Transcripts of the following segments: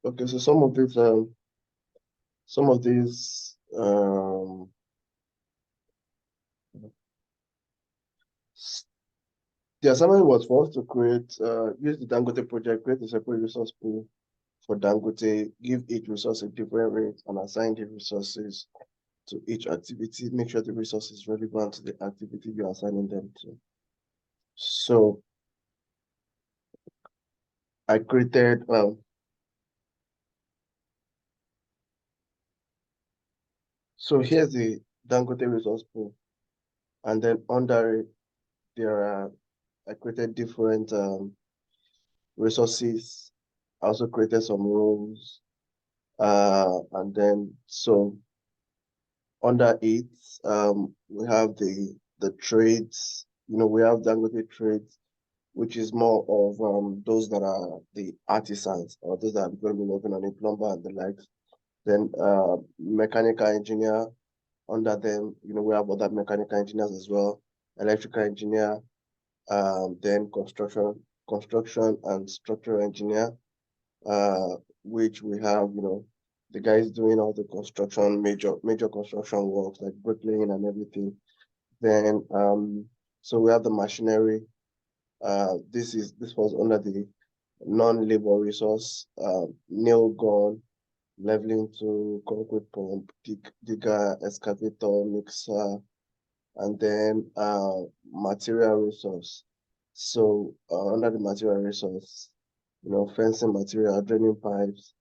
Okay, so some of these s- the assignment was for us to use the Dangote project, create a separate resource pool for Dangote, give each resource a different rate and assign the resources to each activity, make sure the resource is relevant to the activity you're assigning them to. So I created, so here's the Dangote resource pool. And then under it, there are, I created different resources. I also created some roles. And then, so under it, we have the trades. We have Dangote trades, which is more of those that are the artisans or those that are going to be working on a plumber and the likes. Then mechanical engineer, under them, we have other mechanical engineers as well, electrical engineer, then construction and structural engineer, uh, which we have, the guys doing all the construction, major construction works like bricklaying and everything. Then, so we have the machinery. This was under the non-labor resource, nail gun, leveling to concrete pump, digger, excavator, mixer, and then material resource. So under the material resource, fencing material, draining pipes,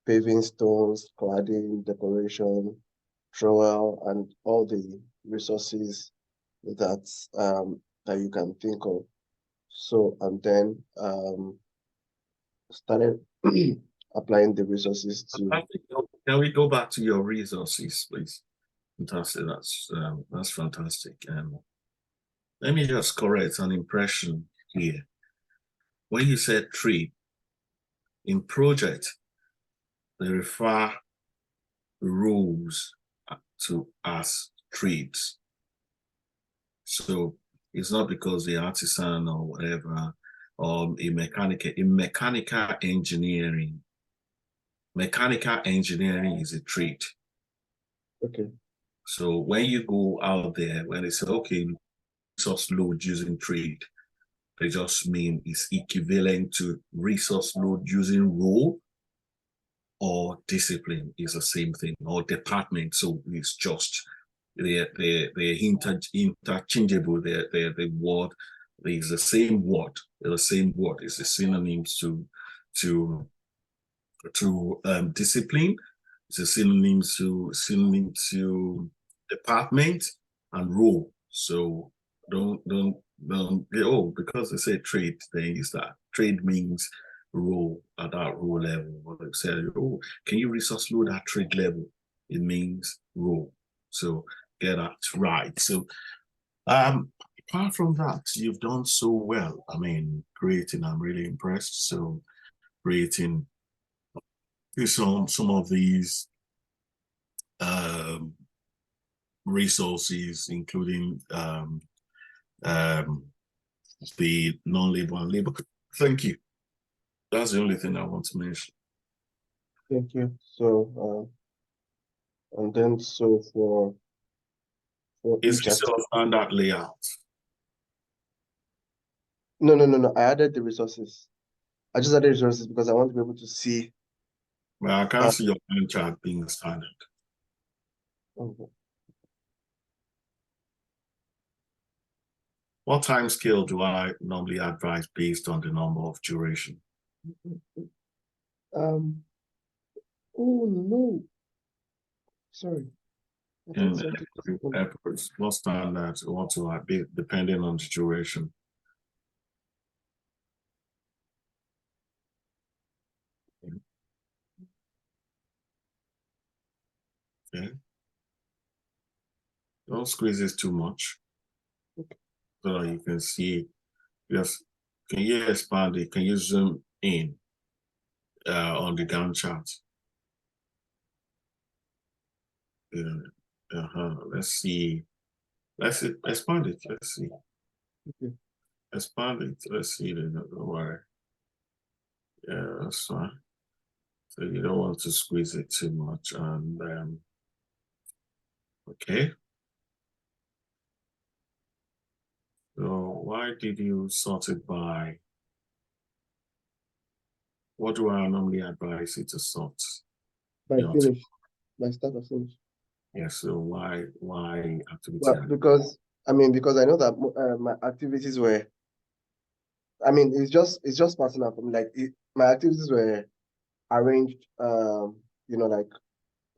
paving stones, cladding, decoration, trowel, and all the resources that that you can think of. So and then started applying the resources to. Can we go back to your resources, please? Fantastic. That's fantastic. Let me just correct an impression here. When you said trade in project, they refer roles to as trades. So it's not because the artisan or whatever, or in mechanical engineering. Mechanical engineering is a trade. Okay. So when you go out there, when they say, okay, resource load using trade, they just mean it's equivalent to resource load using role or discipline is the same thing, or department. So it's just they're interchangeable. They're the word is the same word. They're the same word. It's the synonyms to discipline. It's a synonym to department and role. So don't oh, because they say trade, then is that trade means role at that role level. Or they say, oh, can you resource load at trade level? It means role. So get that right. So apart from that, you've done so well. I mean, creating, I'm really impressed. So creating some of these um, resources, including the non-labor and labor. Thank you. That's the only thing I want to mention. Thank you. So, and then so for Is each this your standard layout? No. I added the resources. I just added resources because I want to be able to see. Well, I can't see your Gantt chart being standard. Okay. What time scale do I normally advise based on the number of duration? Oh no. Sorry. And efforts, what standards want to be depending on the duration? Okay. Don't squeeze this too much. Okay. So that you can see. Yes. Can you expand it? Can you zoom in on the Gantt chart? Let's see. Let's expand it. Let's see. Okay. Expand it. Let's see. Don't worry. Yeah, that's fine. So you don't want to squeeze it too much. And okay. So why did you sort it by? What do I normally advise you to sort? By Your finish, by start or finish. Yeah, so why activity? Well, because I know that my activities were, it's just personal for me. Like my activities were arranged, like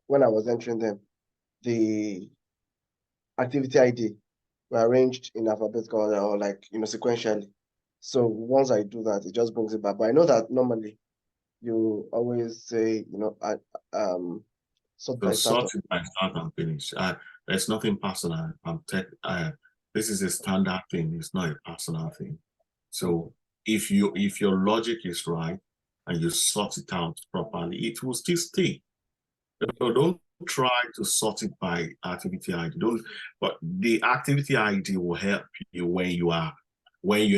when I was entering them, the activity ID were arranged in alphabetical order or sequentially. So once I do that, it just brings it back. But I know that normally you always say, sort by start. Sort it by start and finish. There's nothing personal. This is a standard thing. It's not a personal thing. So if your logic is right and you sort it out properly, it will still stay. So don't try to sort it by activity ID. But the activity ID will help you when you're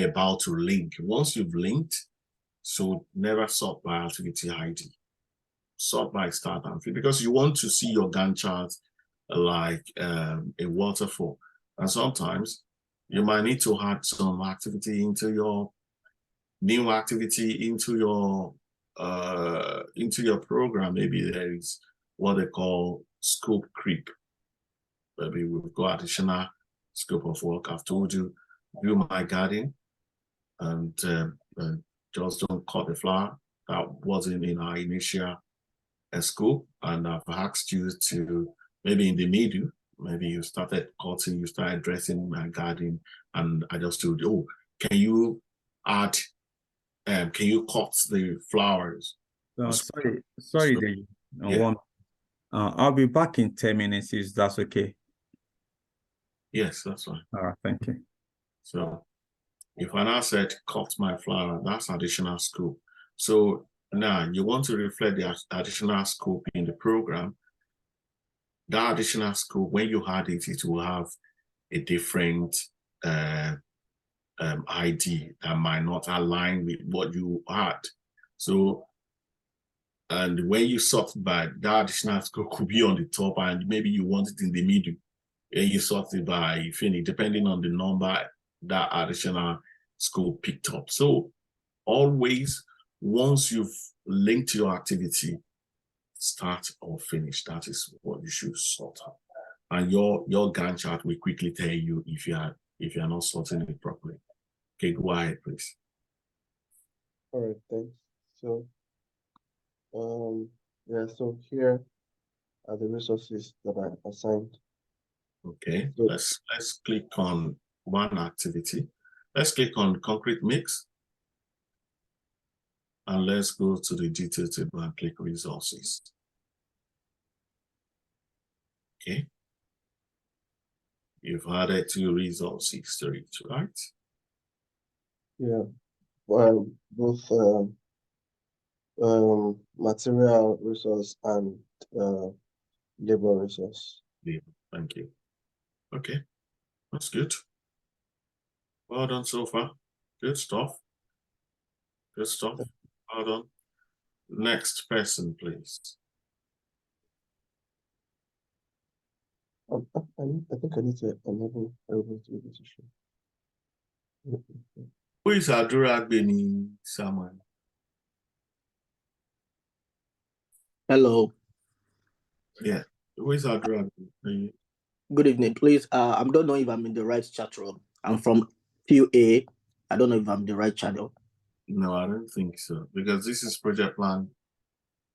about to link. Once you've linked, so never sort by activity ID. Sort by start and finish, because you want to see your Gantt chart like a waterfall. And sometimes you might need to add some activity into your new activity into your program. Maybe there is what they call scope creep. Maybe we've got additional scope of work. I've told you, do my garden and just don't cut the flower. That wasn't in our initial scope, and I've asked you to maybe in the middle, maybe you started cutting, you started dressing my garden, and I just told you, oh, can you add, can you cut the flowers? Sorry, Deji. Yeah. I'll be back in 10 minutes. Is that okay? Yes, that's fine. All right, thank you. So if I now said cut my flower, that's additional scope. So now you want to reflect the additional scope in the program. That additional scope, when you add it, it will have a different ID that might not align with what you had. So, and when you sort by, that additional scope could be on the top, and maybe you want it in the middle, and you sort it by finish, depending on the number that additional scope picked up. So always, once you've linked your activity, start or finish, that is what you should sort out. And your Gantt chart will quickly tell you if you're not sorting it properly. Okay, go ahead, please. All right, thanks. So yeah, so here are the resources that I assigned. Okay, so let's click on one activity. Let's click on concrete mix. And let's go to the detail table and click resources. Okay. You've added 2 resources to it, right? Yeah. Well, both material resource and labor resource. Yeah, thank you. Okay, that's good. Well done so far. Good stuff. Good stuff. Well done. Next person, please. I think I need to enable everyone to be able to show. Who is Adura Agbeni Samuel? Hello. Yeah. Who is Adura Agbeni? Good evening. Please, I don't know if I'm in the right chat room. I'm from QA. I don't know if I'm in the right channel. No, I don't think so, because this is project plan.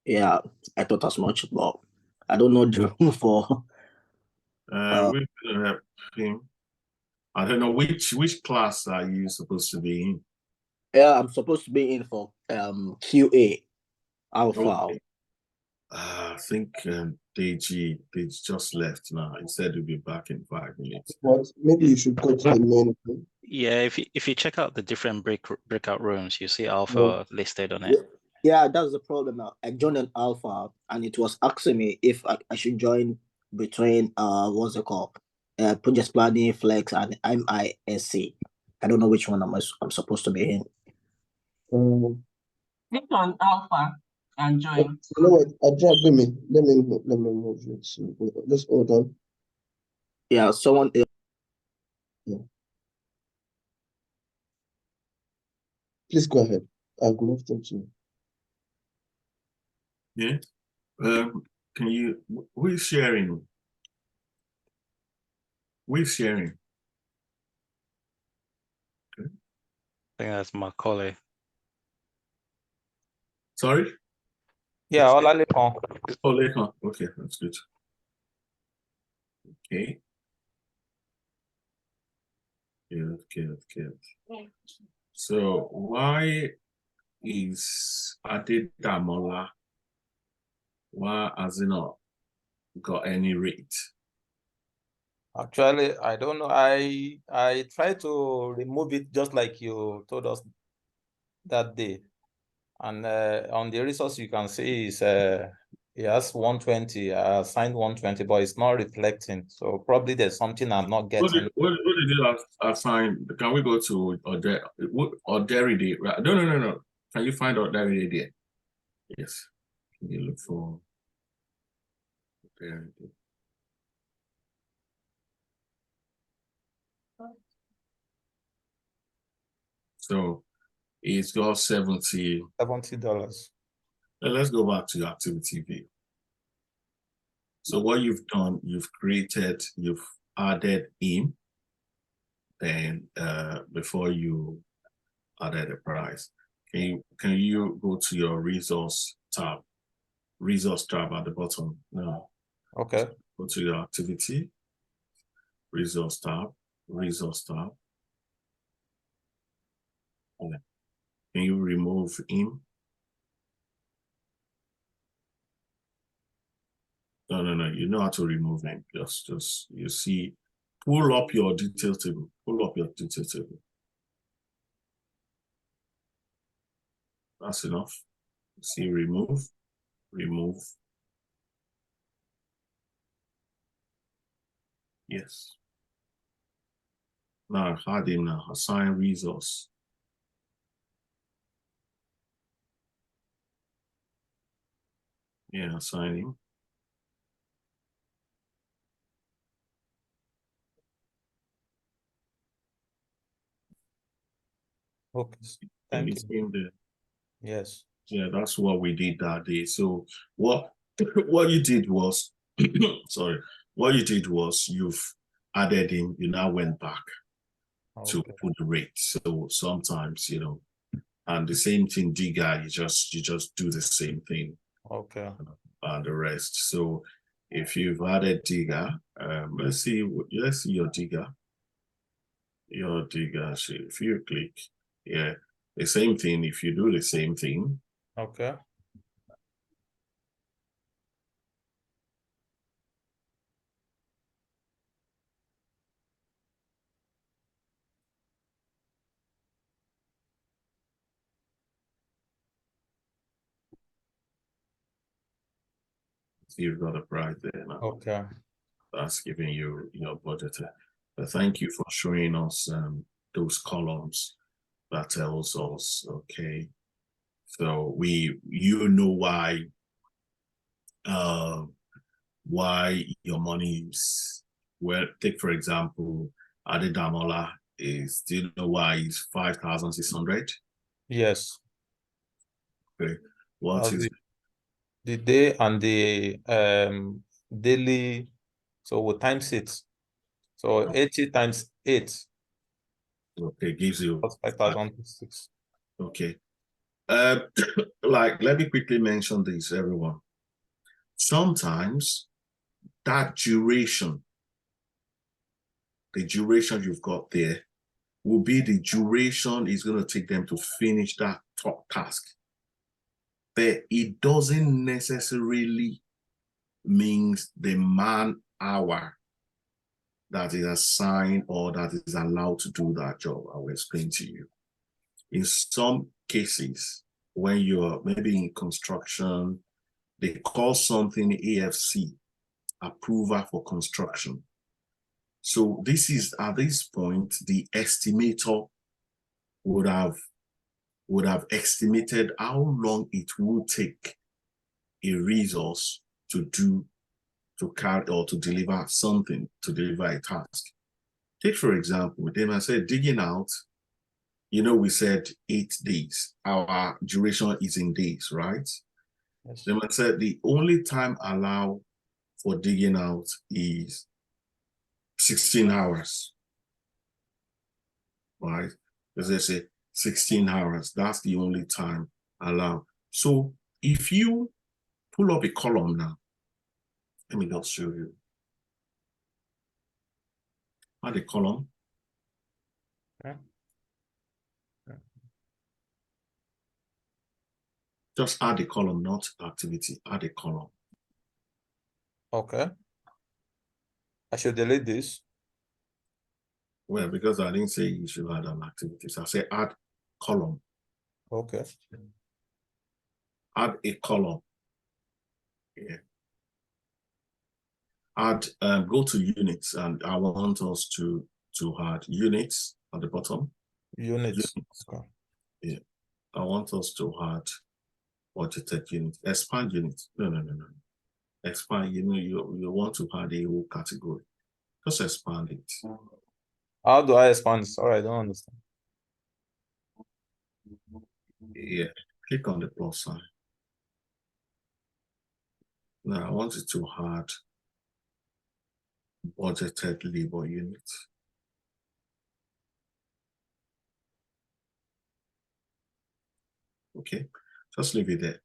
Yeah, I thought as much, but I don't know the room for. We're gonna help him. I don't know which class are you supposed to be in? Yeah, I'm supposed to be in for QA Alpha. Okay. I think Deji just left now. He said he'll be back in 5 minutes. But maybe you should go to the main. Yeah, if you check out the different breakout rooms, you see Alpha listed on it. Yeah, that's the problem now. I joined an Alpha, and it was asking me if I should join between what's it called, project planning, flex, and MISC. I don't know which one I'm supposed to be in. Click on Alpha. and join. You know what? I'll drop me. Let me move you. So just hold on. Yeah, someone. Please go ahead. I've moved them to. Yeah. Can you? Who is sharing? Who is sharing? I think that's Macaulay. Sorry. Yeah, Olalekan. Oh, Lekan. Okay, that's good. Okay. Good. So why is Adedamola? Why has he not got any rate? Actually, I don't know. I tried to remove it just like you told us that day. And on the resource you can see is he has 120, assigned 120, but it's not reflecting. So probably there's something I'm not getting. What did you assign? Can we go to Oderide? Right? No. Can you find Oderide there? Yes. Can you look for Oderide? So it's got $70. Now let's go back to your activity view. So what you've done, you've added him, then before you added the price. Can you go to your resource tab at the bottom now? Okay. Go to your activity, resource tab. Okay. Can you remove him? No. You know how to remove him. Just you see, pull up your detail table. That's enough. See, remove. Yes. Now add him now. Assign resource. Yeah, assign him. Okay. Thank you. Yes. Yeah, that's what we did that day. So what you did was sorry, what you did was you've added in, you now went back to put the rate. So sometimes, and the same thing, Digger, you just do the same thing. Okay. And the rest. So if you've added Digger, let's see your Digger. So if you click, yeah, the same thing. If you do the same thing, okay. you've got a price there now. Okay. That's giving you your budget. But thank you for showing us those columns. That tells us, okay, so you know why your money is, well, take for example, Adedamola is, do you know why it's 5,600? Yes. Okay. What is the day and the daily, so we times it. So 80 times 8. Okay, gives you 5,006. Okay. Like, let me quickly mention this, everyone. Sometimes that duration, the duration you've got there, will be the duration it's going to take them to finish that top task. But it doesn't necessarily means the man hour that is assigned or that is allowed to do that job. I will explain to you. In some cases, when you're maybe in construction, they call something AFC, approval for construction. So this is, at this point, the estimator would have estimated how long it will take a resource to carry or to deliver something, to deliver a task. Take, for example, they might say digging out, we said 8 days. Our duration is in days, right? Yes. They might say the only time allowed for digging out is 16 hours, right? As they say, 16 hours, that's the only time allowed. So if you pull up a column now, let me just show you. Add a column. Okay. Just add a column, not activity. Add a column. Okay. I should delete this. Well, because I didn't say you should add an activity. So I say add column. Okay. Add a column. Yeah. Add, go to units, and I want us to add units at the bottom. Units. Okay. Yeah. I want us to add budgeted unit. Expand unit. No. Expand, you want to add a whole category. Just expand it. How do I expand? Sorry, I don't understand. Yeah. Click on the plus sign. Now I want you to add budgeted labor unit. Okay, just leave it there.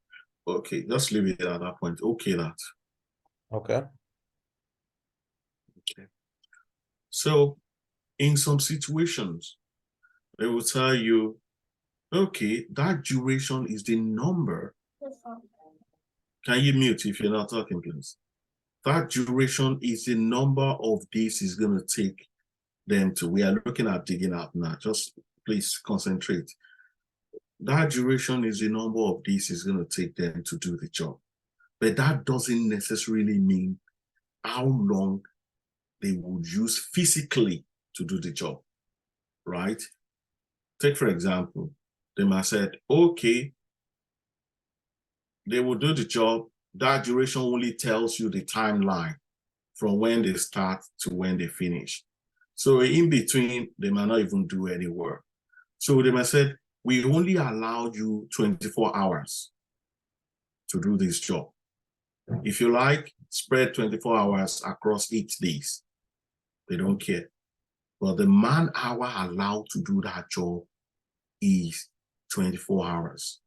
Okay, just leave it at that point. Okay, that. Okay. Okay. So in some situations, they will tell you, okay, that duration is the number. Can you mute if you're not talking, please? That duration is the number of days it's going to take them to. We are looking at digging out now. Just please concentrate. That duration is the number of days it's going to take them to do the job. But that doesn't necessarily mean how long they would use physically to do the job, right? Take, for example, they might say, okay, they will do the job. That duration only tells you the timeline from when they start to when they finish. So in between, they might not even do any work. So they might say, we only allow you 24 hours to do this job. If you like, spread 24 hours across 8 days. They don't care. But the man hour allowed to do that job is 24 hours.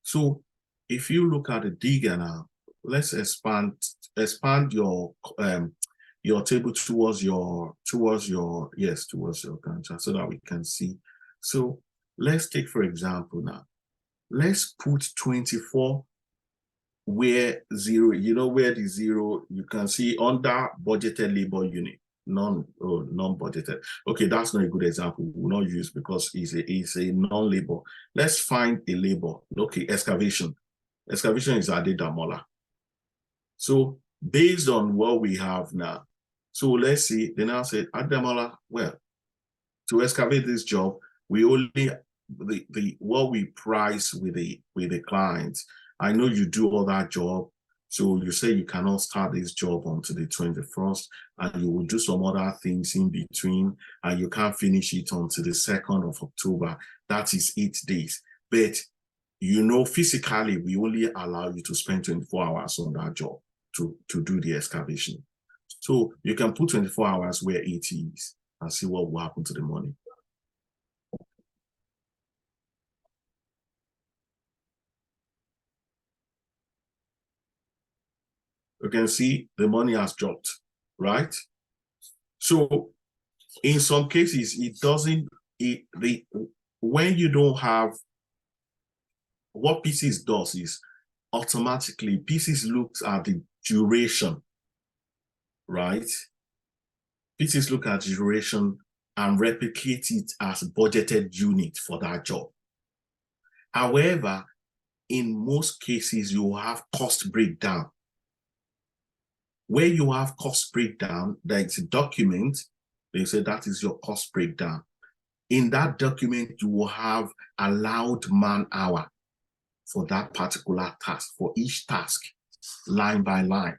So if you look at the digger now, let's expand your table towards your Gantt so that we can see. So let's take, for example, now, let's put 24 where 0, where the 0, you can see under budgeted labor unit, non-budgeted. Okay, that's not a good example. We will not use because it's a non-labor. Let's find a labor. Okay, excavation. Excavation is Adedamola. So based on what we have now, so let's see, they now said, Adedamola, well, to excavate this job, we only, what we price with the clients. I know you do all that job, so you say you cannot start this job until the 21st, and you will do some other things in between, and you can't finish it until the 2nd of October. That is 8 days. But physically, we only allow you to spend 24 hours on that job to do the excavation. So you can put 24 hours where 8 is and see what will happen to the money. You can see the money has dropped, right? So in some cases, it doesn't, when you don't have, what PCS does is automatically, PCS looks at the duration, right? PCS look at duration and replicate it as budgeted unit for that job. However, in most cases, you have cost breakdown. Where you have cost breakdown, there's a document, they say that is your cost breakdown. In that document, you will have allowed man hour for that particular task, for each task. line by line.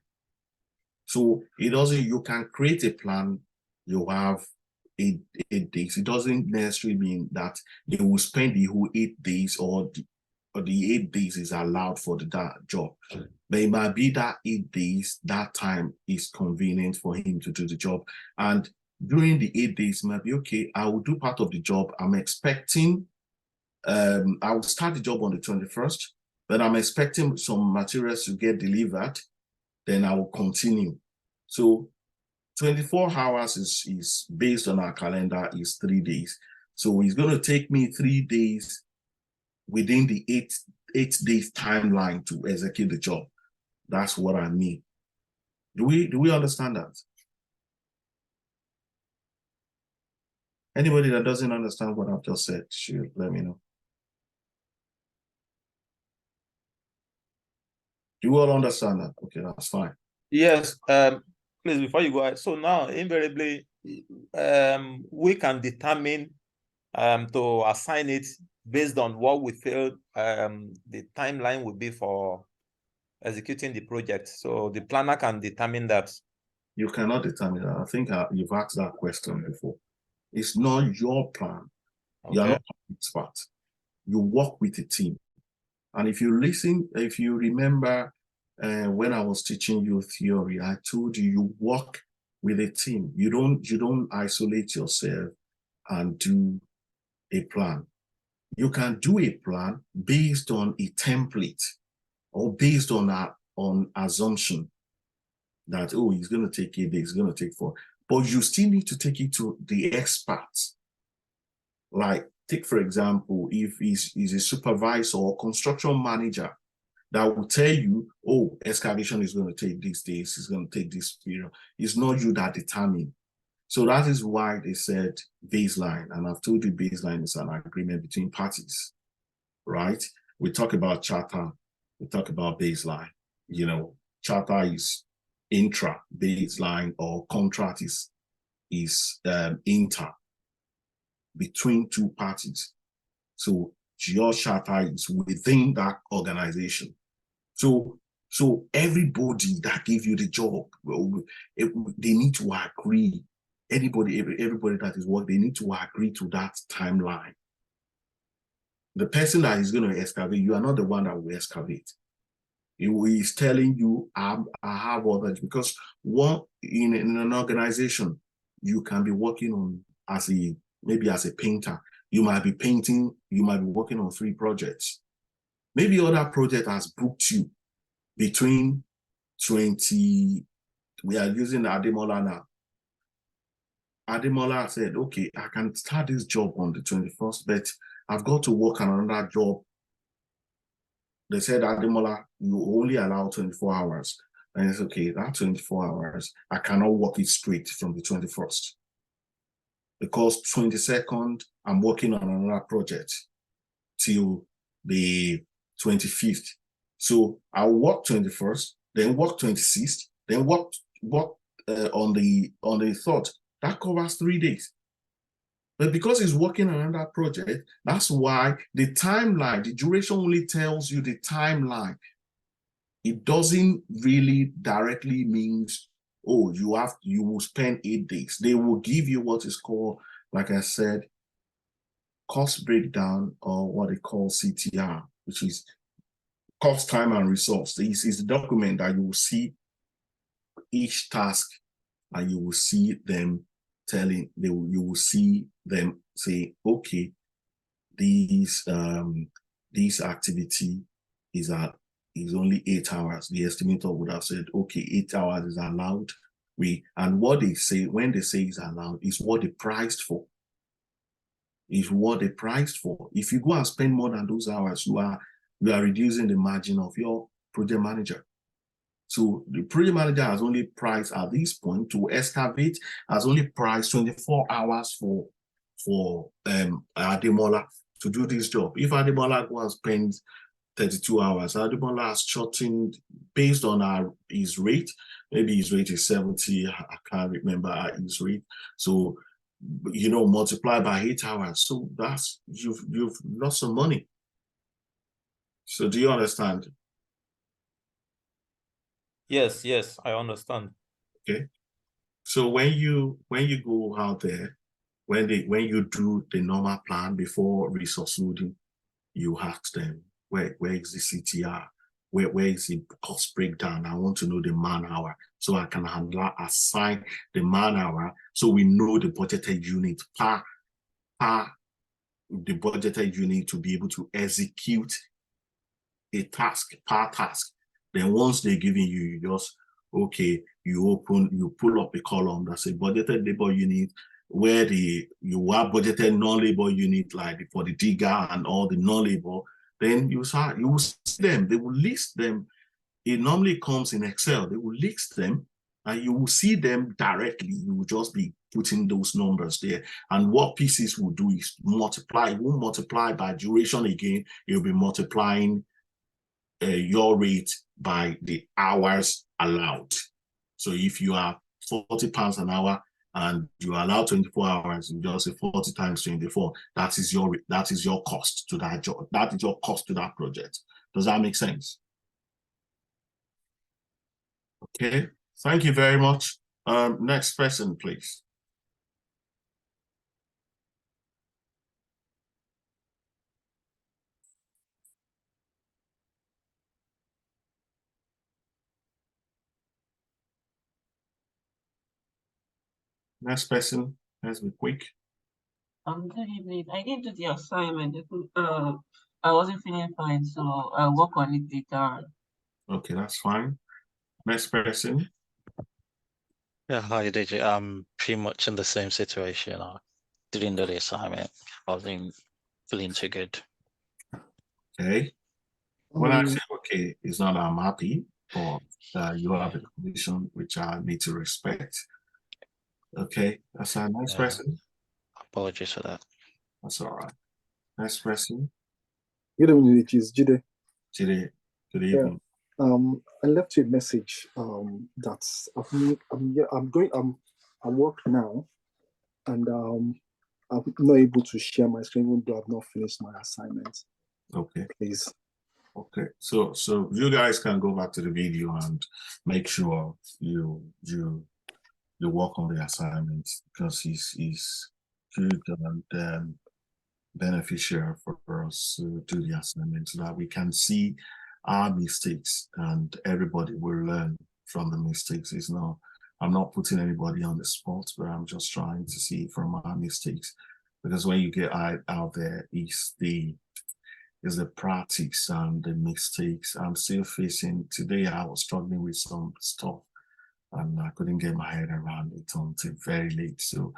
So it doesn't, you can create a plan, you have 8 days. It doesn't necessarily mean that they will spend the whole 8 days or the 8 days is allowed for that job. But it might be that 8 days, that time is convenient for him to do the job. And during the 8 days, might be okay, I will do part of the job. I'm expecting, I will start the job on the 21st, but I'm expecting some materials to get delivered, then I will continue. So 24 hours is based on our calendar is 3 days. So it's going to take me 3 days within the 8 days timeline to execute the job. That's what I mean. Do we understand that? Anybody that doesn't understand what I've just said should let me know. Do you all understand that? Okay, that's fine. Yes, please, before you go ahead. So now, invariably, we can determine to assign it based on what we feel the timeline will be for executing the project. So the planner can determine that. You cannot determine that. I think you've asked that question before. It's not your plan. Okay. You are not an expert. You work with a team. And if you listen, if you remember when I was teaching you theory, I told you you work with a team. You don't isolate yourself and do a plan. You can do a plan based on a template or based on assumption that, oh, he's going to take 8 days, he's going to take 4. But you still need to take it to the experts. Like, take, for example, if he's a supervisor or construction manager that will tell you, oh, excavation is going to take these days, it's going to take this period. It's not you that determine. So that is why they said baseline. And I've told you baseline is an agreement between parties, right? We talk about charter, we talk about baseline. You know, charter is intra, baseline, or contract is inter, between two parties. So your charter is within that organization. So everybody that gave you the job, they need to agree. Everybody that is working, they need to agree to that timeline. The person that is going to excavate, you are not the one that will excavate. He is telling you, I have others, because one in an organization, you can be working on maybe as a painter. You might be painting, you might be working on 3 projects. Maybe other project has booked you between 20, we are using Ademola now. Ademola said, okay, I can start this job on the 21st, but I've got to work on another job. They said, Ademola, you only allow 24 hours. And it's okay, that 24 hours, I cannot work it straight from the 21st. Because 22nd, I'm working on another project till the 25th. So I'll work 21st, then work 26th, then work on the 3rd. That covers 3 days. But because he's working on another project, that's why the timeline, the duration only tells you the timeline. It doesn't really directly means, oh, you will spend 8 days. They will give you what is called, like I said, cost breakdown, or what they call CTR, which is cost, time, and resource. This is a document that you will see each task, and you will see them you will see them say, okay, this activity is only 8 hours. The estimator would have said, okay, 8 hours is allowed. And what they say, when they say is allowed, is what they priced for. Is what they priced for. If you go and spend more than those hours, you are reducing the margin of your project manager. So the project manager has only priced at this point to excavate, has only priced 24 hours for Ademola to do this job. If Ademola goes and spends 32 hours, Ademola has shortened based on his rate. Maybe his rate is 70. I can't remember his rate. So, you know, multiply by 8 hours. So that's you've lost some money. So do you understand? Yes, I understand. Okay. So when you go out there, when you do the normal plan before resource loading, you ask them where is the CTR, where is the cost breakdown. I want to know the man hour so I can assign the man hour so we know the budgeted unit per the budgeted unit to be able to execute a task per task. Then once they're giving you, you just, okay, you pull up a column that's a budgeted labor unit where you have budgeted non-labor unit like for the digger and all the non-labor. Then you will see them, they will list them. It normally comes in Excel. They will list them and you will see them directly. You will just be putting those numbers there. And what PCs will do is multiply. It won't multiply by duration again. It will be multiplying your rate by the hours allowed. So if you are £40 an hour and you allow 24 hours, you just say 40 times 24. That is your cost to that job. That is your cost to that project. Does that make sense? Okay, thank you very much. Next person, please. Next person, let's be quick. Good evening. I didn't do the assignment. I wasn't feeling fine, so I'll work on it later. Okay, that's fine. Next person. Yeah, hi, DJ. I'm pretty much in the same situation. I didn't do the assignment. I wasn't feeling too good. Okay. When I say okay, it's not that I'm happy, but you have a condition which I need to respect. Okay, that's our next person. Apologies for that. That's all right. Next person. Good evening, it is Jide. Jide, good evening. I left you a message that I work now, and I'm not able to share my screen even though I've not finished my assignment. Okay. Please. Okay, so you guys can go back to the video and make sure you work on the assignment because it's good and beneficial for us to do the assignment so that we can see our mistakes and everybody will learn from the mistakes. I'm not putting anybody on the spot, but I'm just trying to see from our mistakes, because when you get out there, it's the practice and the mistakes. I'm still facing today. I was struggling with some stuff and I couldn't get my head around it until very late. So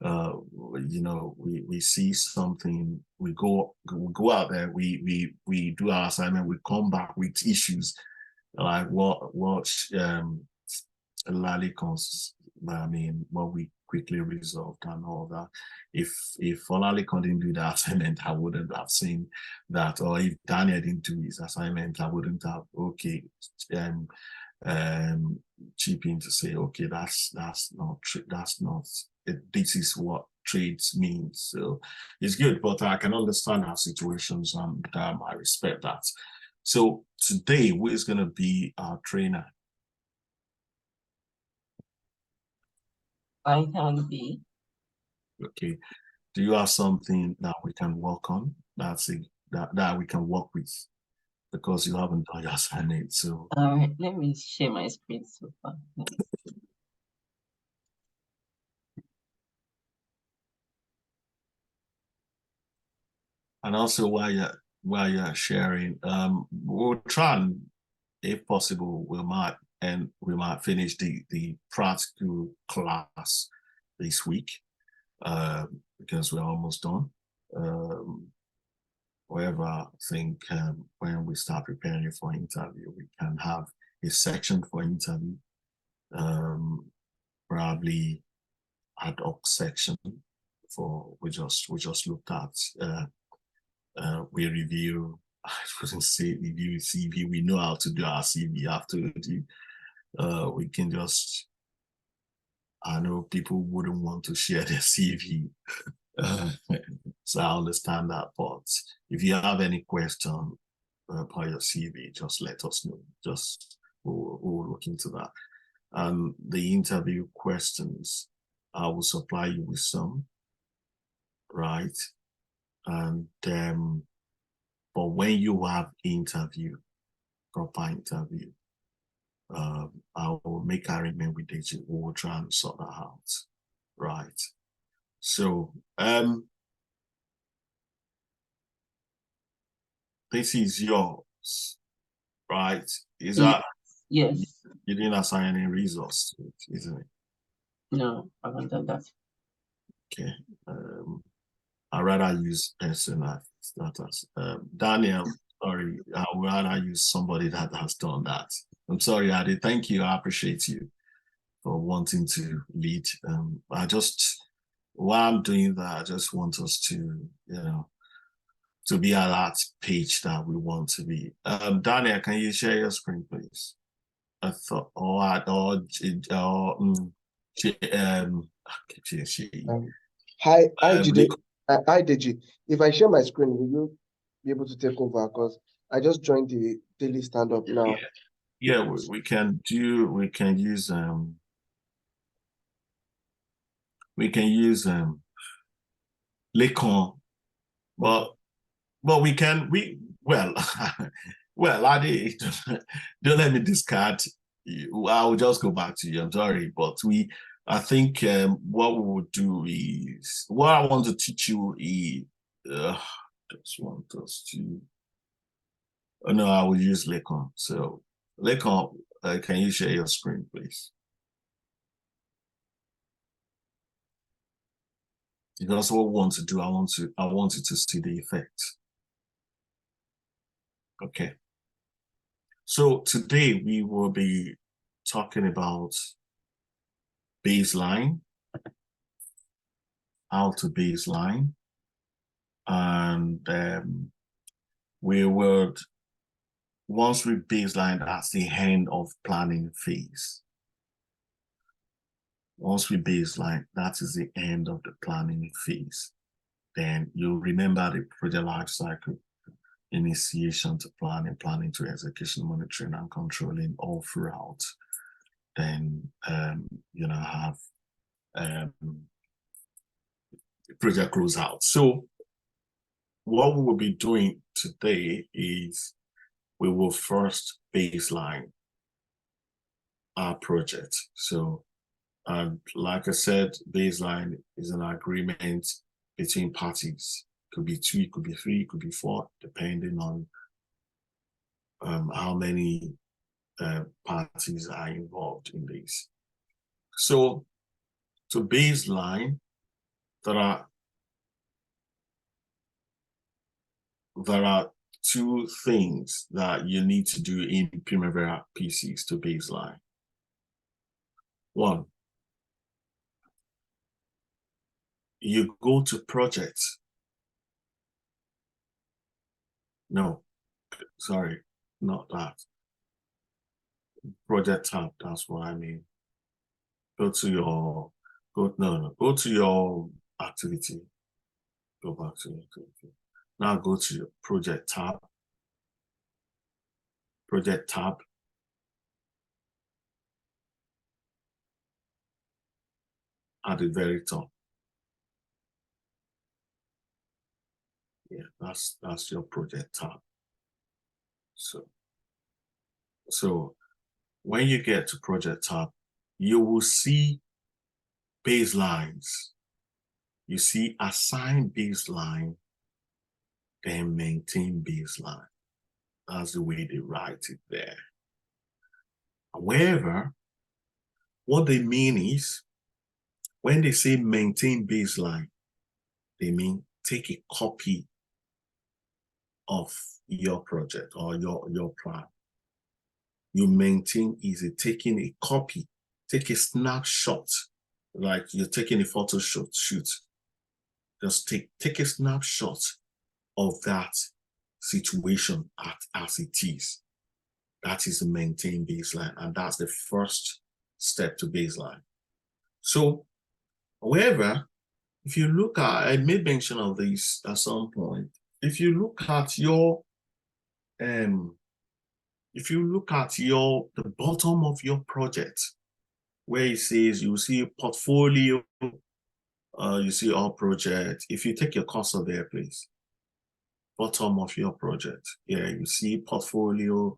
we see something, we go out there, we do our assignment, we come back with issues like what Olalikon, what we quickly resolved and all that. If Olalikon didn't do the assignment, I wouldn't have seen that, or if Daniel didn't do his assignment, I wouldn't have chip in to say, okay, that's not this is what trades means. So it's good, but I can understand our situations and I respect that. So today, who is going to be our trainer? I can be. Okay. Do you have something that we can work on? That we can work with? Because you haven't done your assignment. So All right, let me share my screen so far. And also while you're sharing, we'll try and, if possible, we might finish the practical class this week, because we're almost done. However, I think when we start preparing for interview, we can have a section for interview, probably ad hoc section for we just looked at. We review, I wouldn't say review CV, we know how to do our CV afterwards. We can just, I know people wouldn't want to share their CV, so I understand that, but if you have any question about your CV, just let us know. Just we'll look into that. And the interview questions, I will supply you with some, right? And but when you have proper interview, I will make arrangement with DG. We will try and sort that out, right? So this is yours, right? Is that Yes. you didn't assign any resource to it, isn't it? No, I haven't done that. Okay. I'd rather use person as Daniel. Sorry, I would rather use somebody that has done that. I'm sorry, Adi. Thank you. I appreciate you for wanting to lead. While I'm doing that, I just want us to, to be at that page that we want to be. Daniel, can you share your screen, please? Hi, Deji. If I share my screen, will you be able to take over? Because I just joined the daily stand-up now. Yeah, we can use Lekon, but well, Adi, don't let me discard. I'll just go back to you. I'm sorry, but I think what we will do is what I want to teach you is just want us to. Oh no, I will use Lekon. So Lekon, can you share your screen, please? Because what we want to do, I want you to see the effect. Okay. So today we will be talking about baseline, how to baseline, and we would, once we baseline, that's the end of planning phase. Once we baseline, that is the end of the planning phase. Then you'll remember the project life cycle, initiation to planning, planning to execution, monitoring and controlling all throughout. Then have project close out. So what we will be doing today is we will first baseline our project. So, and like I said, baseline is an agreement between parties. Could be 2, it could be 3, it could be 4, depending on how many parties are involved in this. So to baseline, there are 2 things that you need to do in Primavera P6 to baseline. 1, you go to projects. No, sorry, not that. Project tab, that's what I mean. Go to your activity. Go back to your activity. Now go to your project tab. Project tab. At the very top. Yeah, that's your project tab. So when you get to project tab, you will see baselines. You see assign baseline, then maintain baseline. That's the way they write it there. However, what they mean is when they say maintain baseline, they mean take a copy of your project or your plan. You maintain is taking a copy, take a snapshot, like you're taking a photo shoot. Just take a snapshot of that situation as it is. That is the maintain baseline, and that's the first step to baseline. So, however, if you look at, I made mention of this at some point, if you look at your if you look at the bottom of your project, where it says you see portfolio, you see all projects. If you take your cursor there, please. Bottom of your project. Yeah, you see portfolio,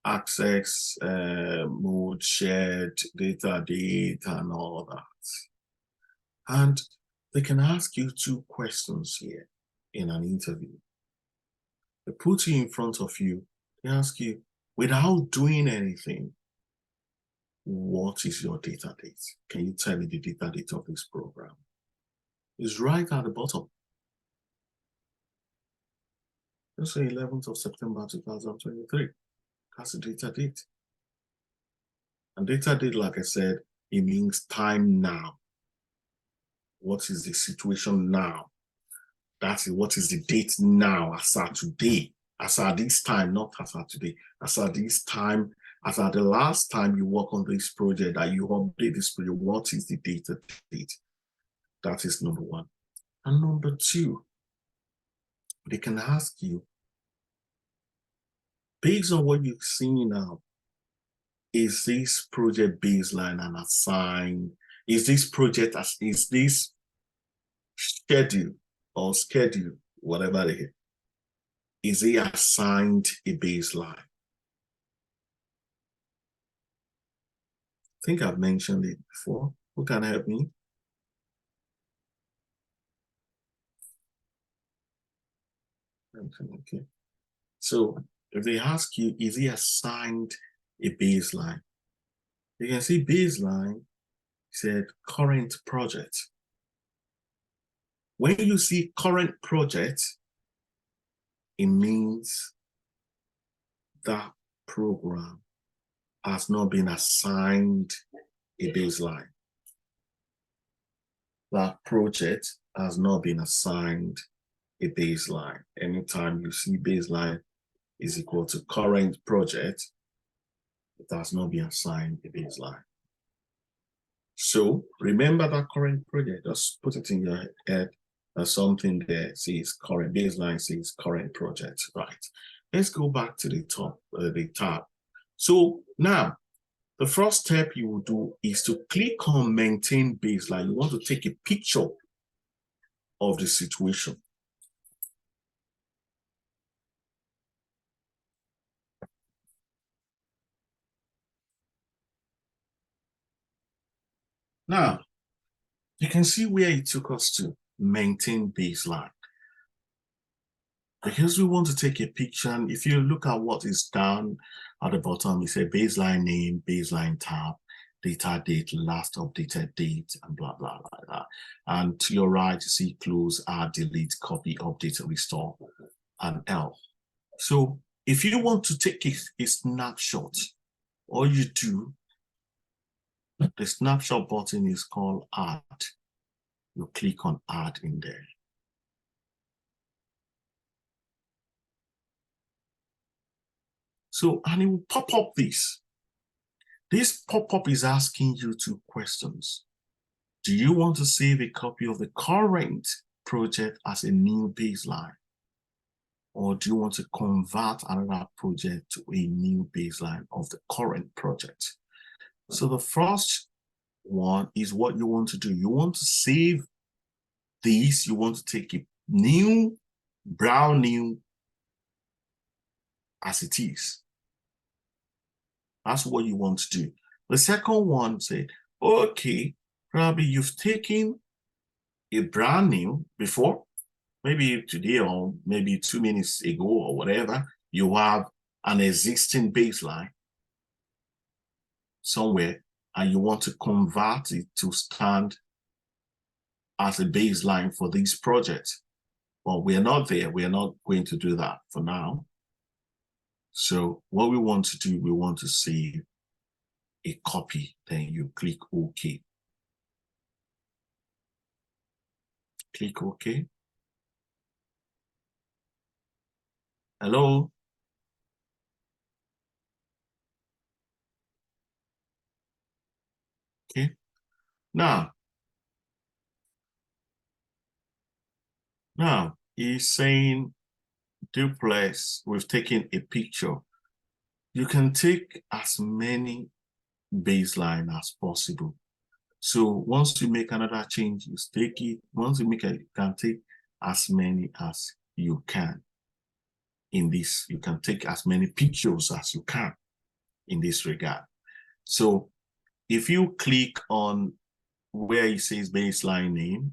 access, mode, shared, data, date, and all that. And they can ask you 2 questions here in an interview. They put you in front of you, they ask you, without doing anything, what is your data date? Can you tell me the data date of this program? It's right at the bottom. Let's say 11th of September 2023. That's the data date. And data date, like I said, it means time now. What is the situation now? That's what is the date now, as at today, as at this time, not as at today, as at this time, as at the last time you work on this project, that you update this project, what is the data date? That is number 1. And number 2, they can ask you, based on what you've seen now, is this project baseline and assigned? Is this project, is this schedule or schedule, whatever it is it assigned a baseline? I think I've mentioned it before. Who can help me? Okay. So if they ask you, is he assigned a baseline? You can see baseline said current project. When you see current project, it means that program has not been assigned a baseline. That project has not been assigned a baseline. Anytime you see baseline is equal to current project, it has not been assigned a baseline. So remember that current project, just put it in your head. There's something there says current baseline, says current project, right? Let's go back to the top, the tab. So now, the first step you will do is to click on maintain baseline. You want to take a picture of the situation. Now, you can see where it took us to maintain baseline. Because we want to take a picture, and if you look at what is down at the bottom, it says baseline name, baseline tab, data date, last updated date, and blah, blah, like that. And to your right, you see close, add, delete, copy, update, restore, and L. So if you want to take a snapshot, all you do, the snapshot button is called add. You click on add in there. So, and it will pop up this. This pop-up is asking you 2 questions. Do you want to save a copy of the current project as a new baseline? Or do you want to convert another project to a new baseline of the current project? So the first one is what you want to do. You want to save these. You want to take a new, brand new as it is. That's what you want to do. The second one said, okay, probably you've taken a brand new before, maybe today or maybe 2 minutes ago or whatever, you have an existing baseline somewhere and you want to convert it to stand as a baseline for this project. Well, we're not there. We're not going to do that for now. So what we want to do, we want to save a copy, then you click OK. Click OK. Hello? Okay. Now he's saying duplex, we've taken a picture. you can take as many baseline as possible. So once you make another change, you take it. Once you make it, you can take as many as you can. In this, you can take as many pictures as you can in this regard. So if you click on where it says baseline name,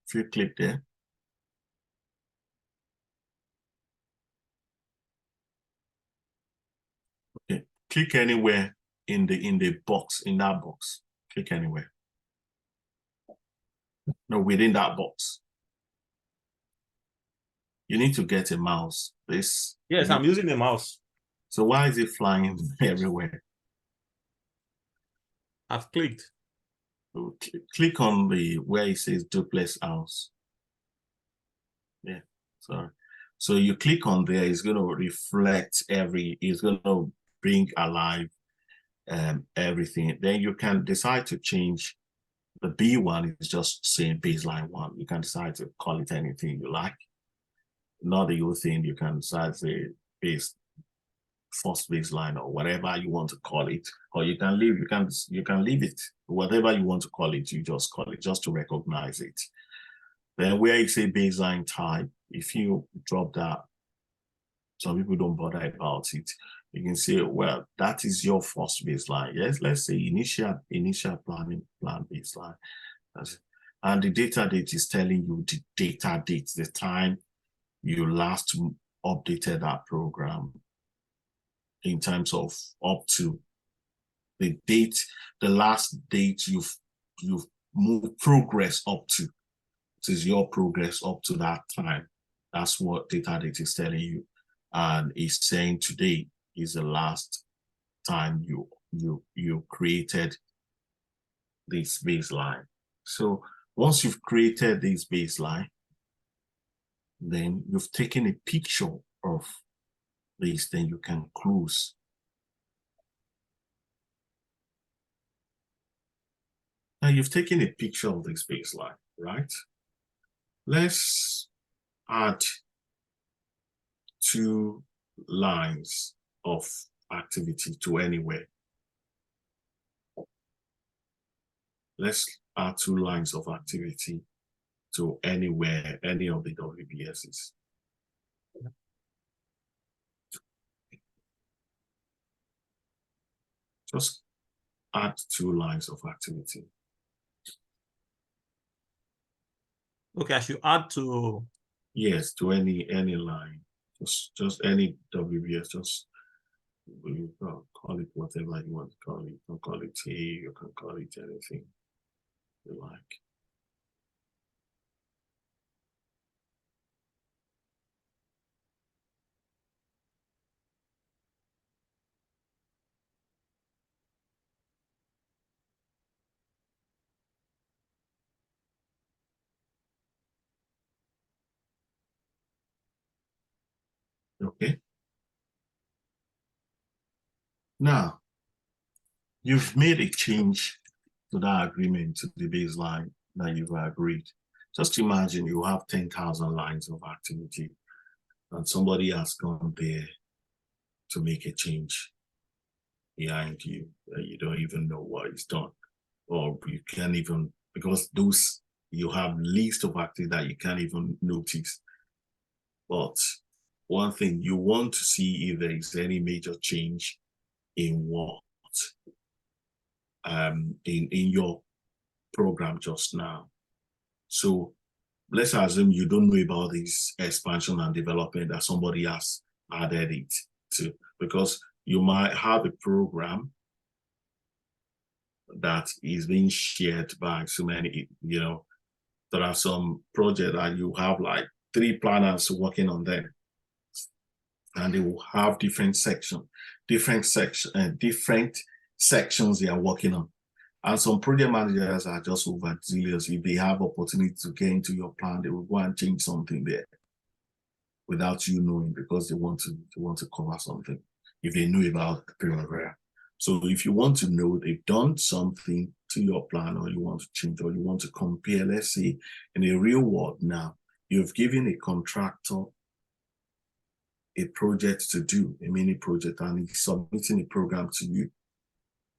if you click there, okay, click anywhere in the box, in that box. Click anywhere. No, within that box. You need to get a mouse. This. Yes, I'm using the mouse. So why is it flying everywhere? I've clicked. So click on the where it says duplex house. Yeah, sorry. So you click on there, it's going to reflect it's going to bring alive everything. Then you can decide to change. The B1 is just saying baseline 1. You can decide to call it anything you like. Not the whole thing. You can decide to say first baseline or whatever you want to call it, or you can leave. You can leave it. Whatever you want to call it, you just call it just to recognize it. Then where you say baseline type, if you drop that, some people don't bother about it. You can say, well, that is your first baseline. Yes, let's say initial plan baseline. And the data date is telling you the data date, the time you last updated that program in terms of up to the date, the last date you've moved progress up to. It is your progress up to that time. That's what data date is telling you. And it's saying today is the last time you created this baseline. So once you've created this baseline, then you've taken a picture of this, then you can close. Now you've taken a picture of this baseline, right? Let's add 2 lines of activity to anywhere. Let's add 2 lines of activity to anywhere, any of the WBSs. Just add 2 lines of activity. Okay, I should add to. Yes, to any line. Just any WBS, just you can call it whatever you want to call it. You can call it T, you can call it anything you like. Okay. Now, you've made a change to that agreement, to the baseline that you've agreed. Just imagine you have 10,000 lines of activity and somebody has gone there to make a change behind you. You don't even know what is done, or you can't even, because those, you have list of activity that you can't even notice. But one thing, you want to see if there is any major change in what in your program just now. So let's assume you don't know about this expansion and development that somebody has added it to, because you might have a program that is being shared by so many, you know, there are some projects that you have like 3 planners working on them, and they will have different sections they are working on. And some project managers are just overzealous. If they have opportunity to get into your plan, they will go and change something there without you knowing, because they want to cover something if they know about Primavera. So if you want to know they've done something to your plan, or you want to change, or you want to compare, let's say in a real world now, you've given a contractor a project to do, a mini project, and he's submitting a program to you.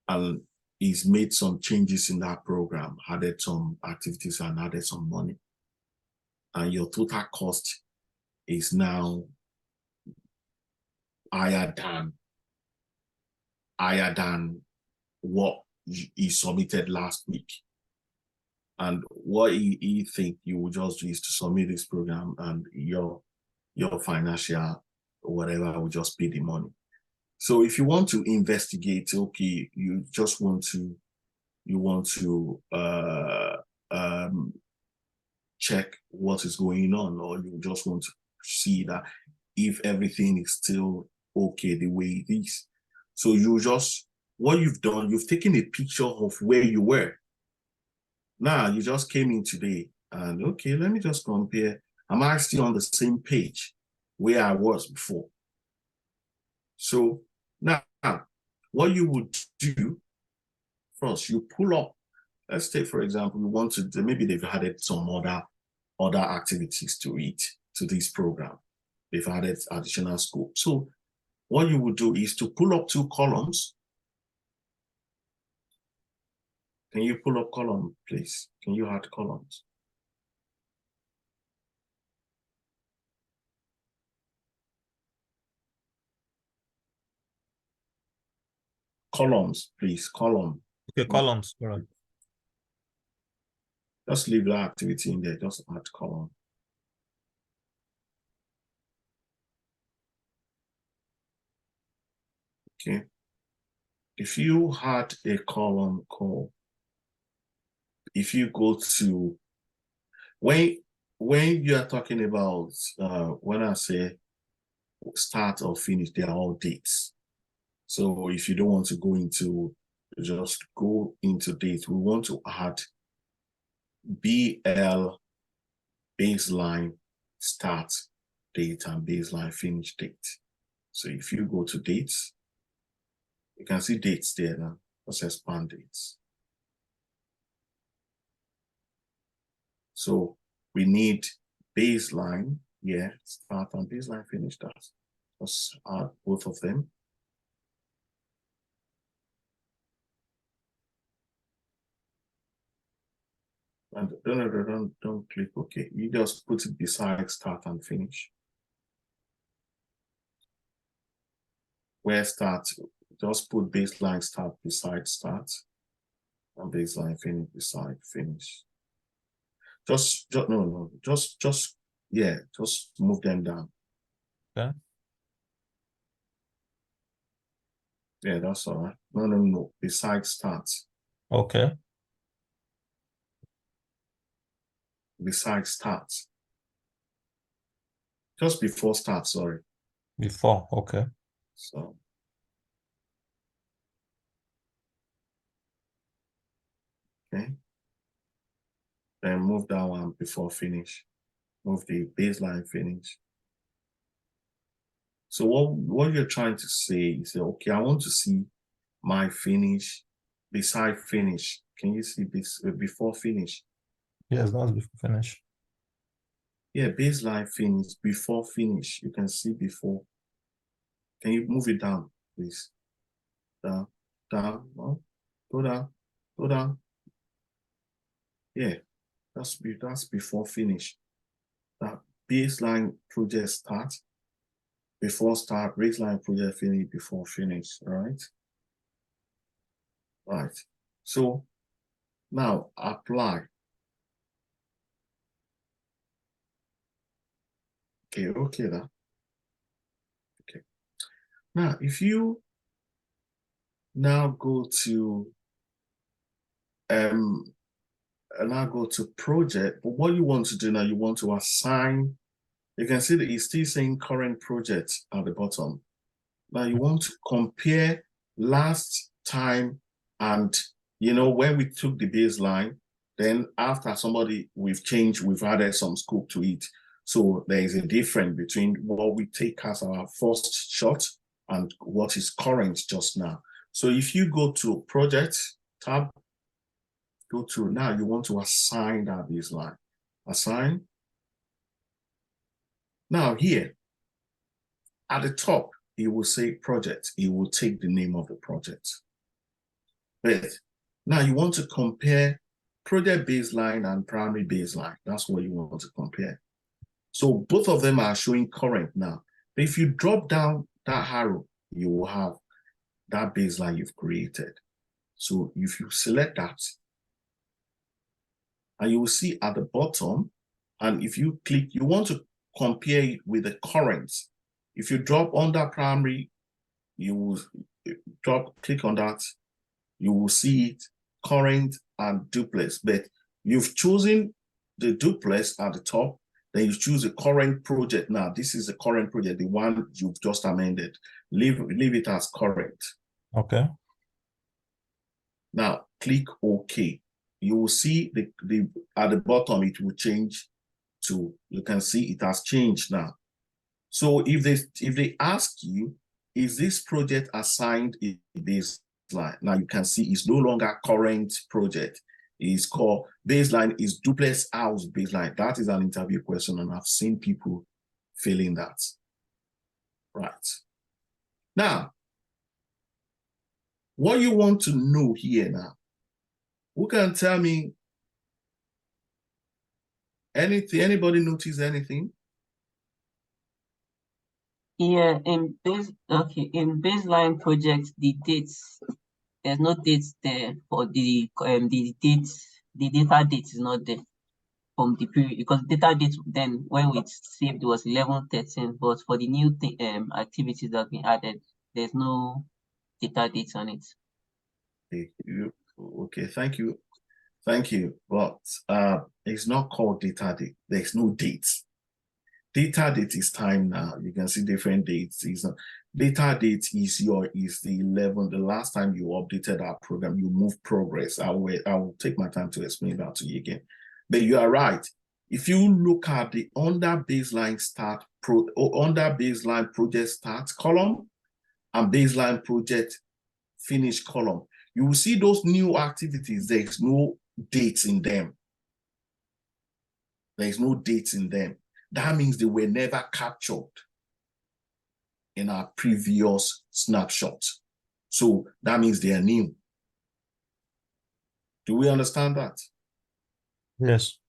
And he's made some changes in that program, added some activities and added some money. And your total cost is now higher than what he submitted last week. And what he think you will just do is to submit this program, and your financial whatever will just pay the money. So if you want to investigate, okay, you just want to check what is going on, or you just want to see that if everything is still okay the way it is. So what you've done, you've taken a picture of where you were. Now you just came in today and okay, let me just compare. Am I still on the same page where I was before? So now what you would do first, you pull up, let's say for example, you want to, maybe they've added some other activities to it, to this program. They've added additional scope. So what you would do is to pull up 2 columns. Can you pull up column, please? Can you add columns? Columns, please, column. Okay, columns, correct. Just leave that activity in there, just add column. Okay. If you had a column called, if you go to, when you are talking about, when I say start or finish, they are all dates. So if you don't want to go into, just go into dates. We want to add BL baseline start date and baseline finish date. So if you go to dates, you can see dates there now. Let's expand dates. So we need baseline, yeah, start and baseline finish that. Let's add both of them. And don't click OK. You just put it beside start and finish. Where start, just put baseline start beside start and baseline finish beside finish. Just move them down. Okay. Yeah, that's all right. No. Beside start. Okay. Beside start. Just before start, sorry. Before, okay. So. Okay. Then move that one before finish. Move the baseline finish. So what you're trying to say is, okay, I want to see my finish beside finish. Can you see this before finish? Yes, that's before finish. Yeah, baseline finish, before finish. You can see before. Can you move it down, please? Down, no, go down. Yeah, that's before finish. That baseline project start, before start, baseline project finish, before finish, right? Right. So now apply. Okay, that. Okay. Now, if you now go to project, but what you want to do now, you want to assign, you can see that it's still saying current project at the bottom. Now you want to compare last time and, when we took the baseline, then after we've added some scope to it. So there is a difference between what we take as our first shot and what is current just now. So if you go to project tab, go through. Now you want to assign that baseline. Assign. Now here, at the top, it will say project. It will take the name of the project. But now you want to compare project baseline and primary baseline. That's what you want to compare. So both of them are showing current now. But if you drop down that arrow, you will have that baseline you've created. So if you select that, and you will see at the bottom, and if you click, you want to compare it with the current. If you drop under primary, you will click on that, you will see it, current and duplex. But you've chosen the duplex at the top, then you choose a current project. Now, this is the current project, the one you've just amended. Leave it as current. Okay. Now, click OK. You will see the at the bottom, it will change to, you can see it has changed now. So if they ask you, is this project assigned a baseline? Now you can see it's no longer current project. It's called baseline is duplex house baseline. That is an interview question, and I've seen people filling that. Right. Now, what you want to know here now, who can tell me anything? Anybody notice anything? Yeah, in baseline projects, the dates, there's no dates there for the dates, the data date is not there from the period, because data date then when we saved was 11/13, but for the new activities that have been added, there's no data dates on it. Okay, thank you. Thank you. But it's not called data date. There's no dates. Data date is time now. You can see different dates. Data date is the 11th, the last time you updated our program, you move progress. I will take my time to explain that to you again. But you are right. If you look at the under baseline project start column and baseline project finish column, you will see those new activities. There's no dates in them. There's no dates in them. That means they were never captured in our previous snapshot. So that means they are new. Do we understand that? Yes.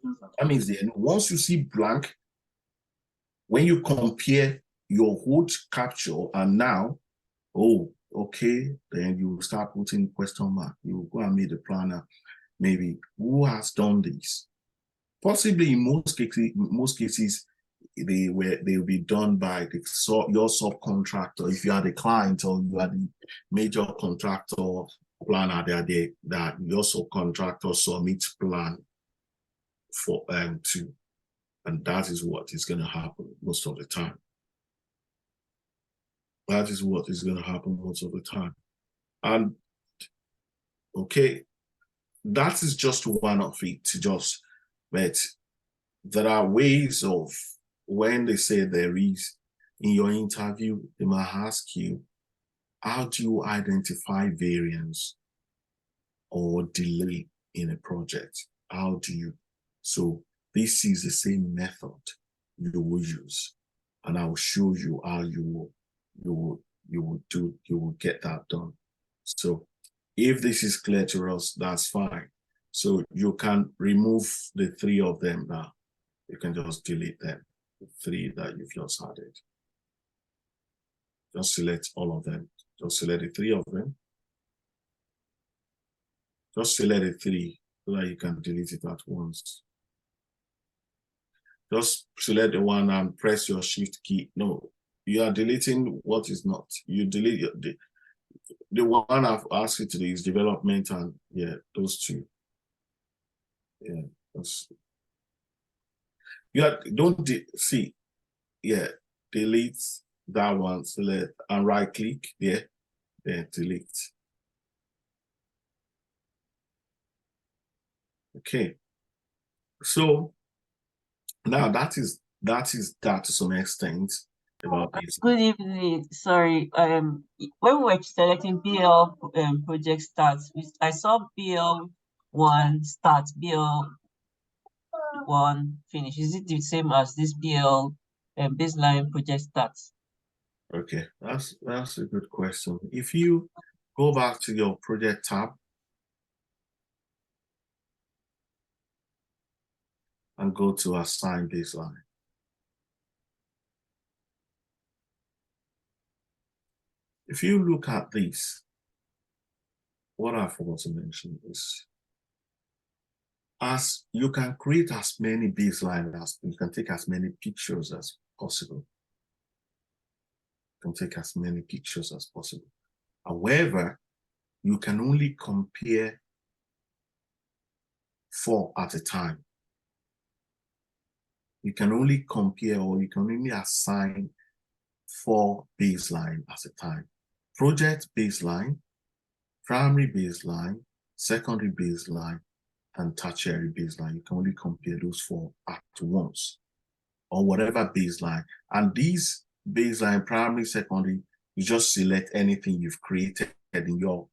That means they are new. Once you see blank, when you compare your old capture and now, oh, okay, then you start putting question mark. You go and meet the planner. Maybe who has done this? Possibly in most cases, they will be done by your subcontractor. If you are the client or you are the major contractor planner, that your subcontractor submits plan for to, and that is what is going to happen most of the time. That is what is going to happen most of the time. And okay, that is just one of it. But there are ways of, when they say there is, in your interview, they might ask you, how do you identify variance or delay in a project? How do you? So this is the same method you will use, and I will show you how you will get that done. So if this is clear to us, that's fine. So you can remove the 3 of them now. You can just delete them, the 3 that you've just added. Just select all of them. Just select the 3 of them. Just select the 3 so that you can delete it at once. Just select the one and press your shift key. No, you are deleting what is not. You delete the one I've asked you to do is development, and yeah, those 2. Yeah, don't see. Yeah, delete that one, select and right click there, then delete. Okay, so now that is that to some extent about this. Good evening. Sorry. When we were selecting BL project starts, I saw BL BL1 start, BL1 finish? Is it the same as this BL baseline project starts? Okay, that's a good question. If you go back to your project tab and go to assign baseline. If you look at this, what I forgot to mention is, as you can create as many baselines as you can take as many pictures as possible. You can take as many pictures as possible. However, you can only compare 4 at a time. You can only compare, or you can only assign 4 baseline at a time. Project baseline, primary baseline, secondary baseline, and tertiary baseline. You can only compare those 4 at once, or whatever baseline. And these baseline, primary, secondary, you just select anything you've created in your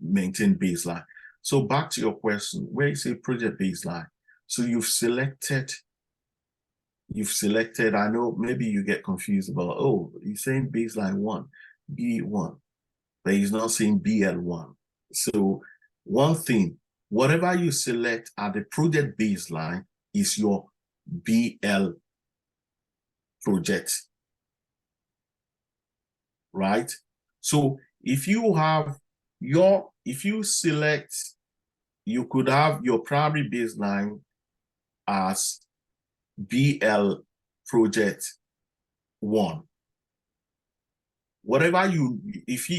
maintained baseline. So back to your question, where you say project baseline, so you've selected, I know maybe you get confused about, oh, you're saying baseline 1, B1, but he's not saying BL1. So one thing, whatever you select at the project baseline is your BL project, right? So if you have if you select, you could have your primary baseline as BL project 1. Whatever if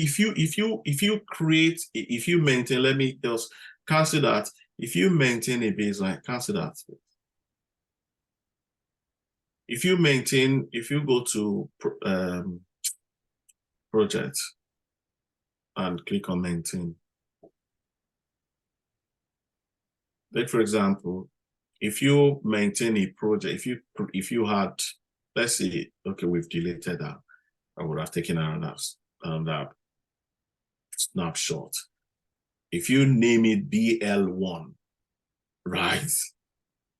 you maintain, let me just cancel that. If you maintain a baseline, cancel that. If you go to project and click on maintain. Like, for example, if you maintain a project, if you had, let's say, okay, we've deleted that. I would have taken another snapshot. If you name it BL1, right?